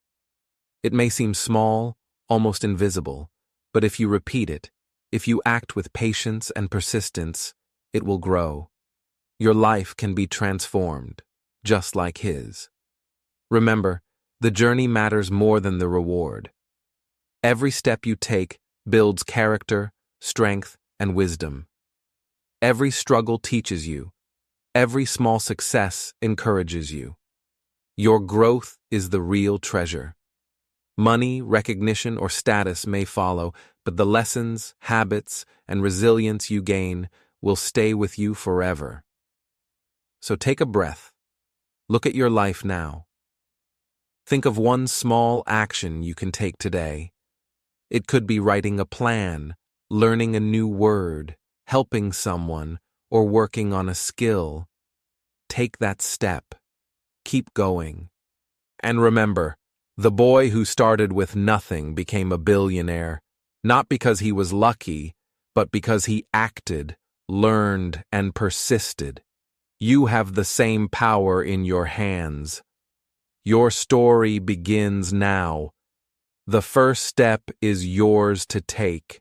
It may seem small, almost invisible, but if you repeat it, if you act with patience and persistence, it will grow. Your life can be transformed, just like his. Remember, the journey matters more than the reward. Every step you take builds character, strength, and wisdom. Every struggle teaches you. Every small success encourages you. Your growth is the real treasure. Money, recognition, or status may follow, but the lessons, habits, and resilience you gain will stay with you forever. So take a breath. Look at your life now. Think of one small action you can take today. It could be writing a plan, learning a new word, helping someone, or working on a skill. Take that step. Keep going. And remember, the boy who started with nothing became a billionaire, not because he was lucky, but because he acted, learned, and persisted. You have the same power in your hands. Your story begins now. The first step is yours to take.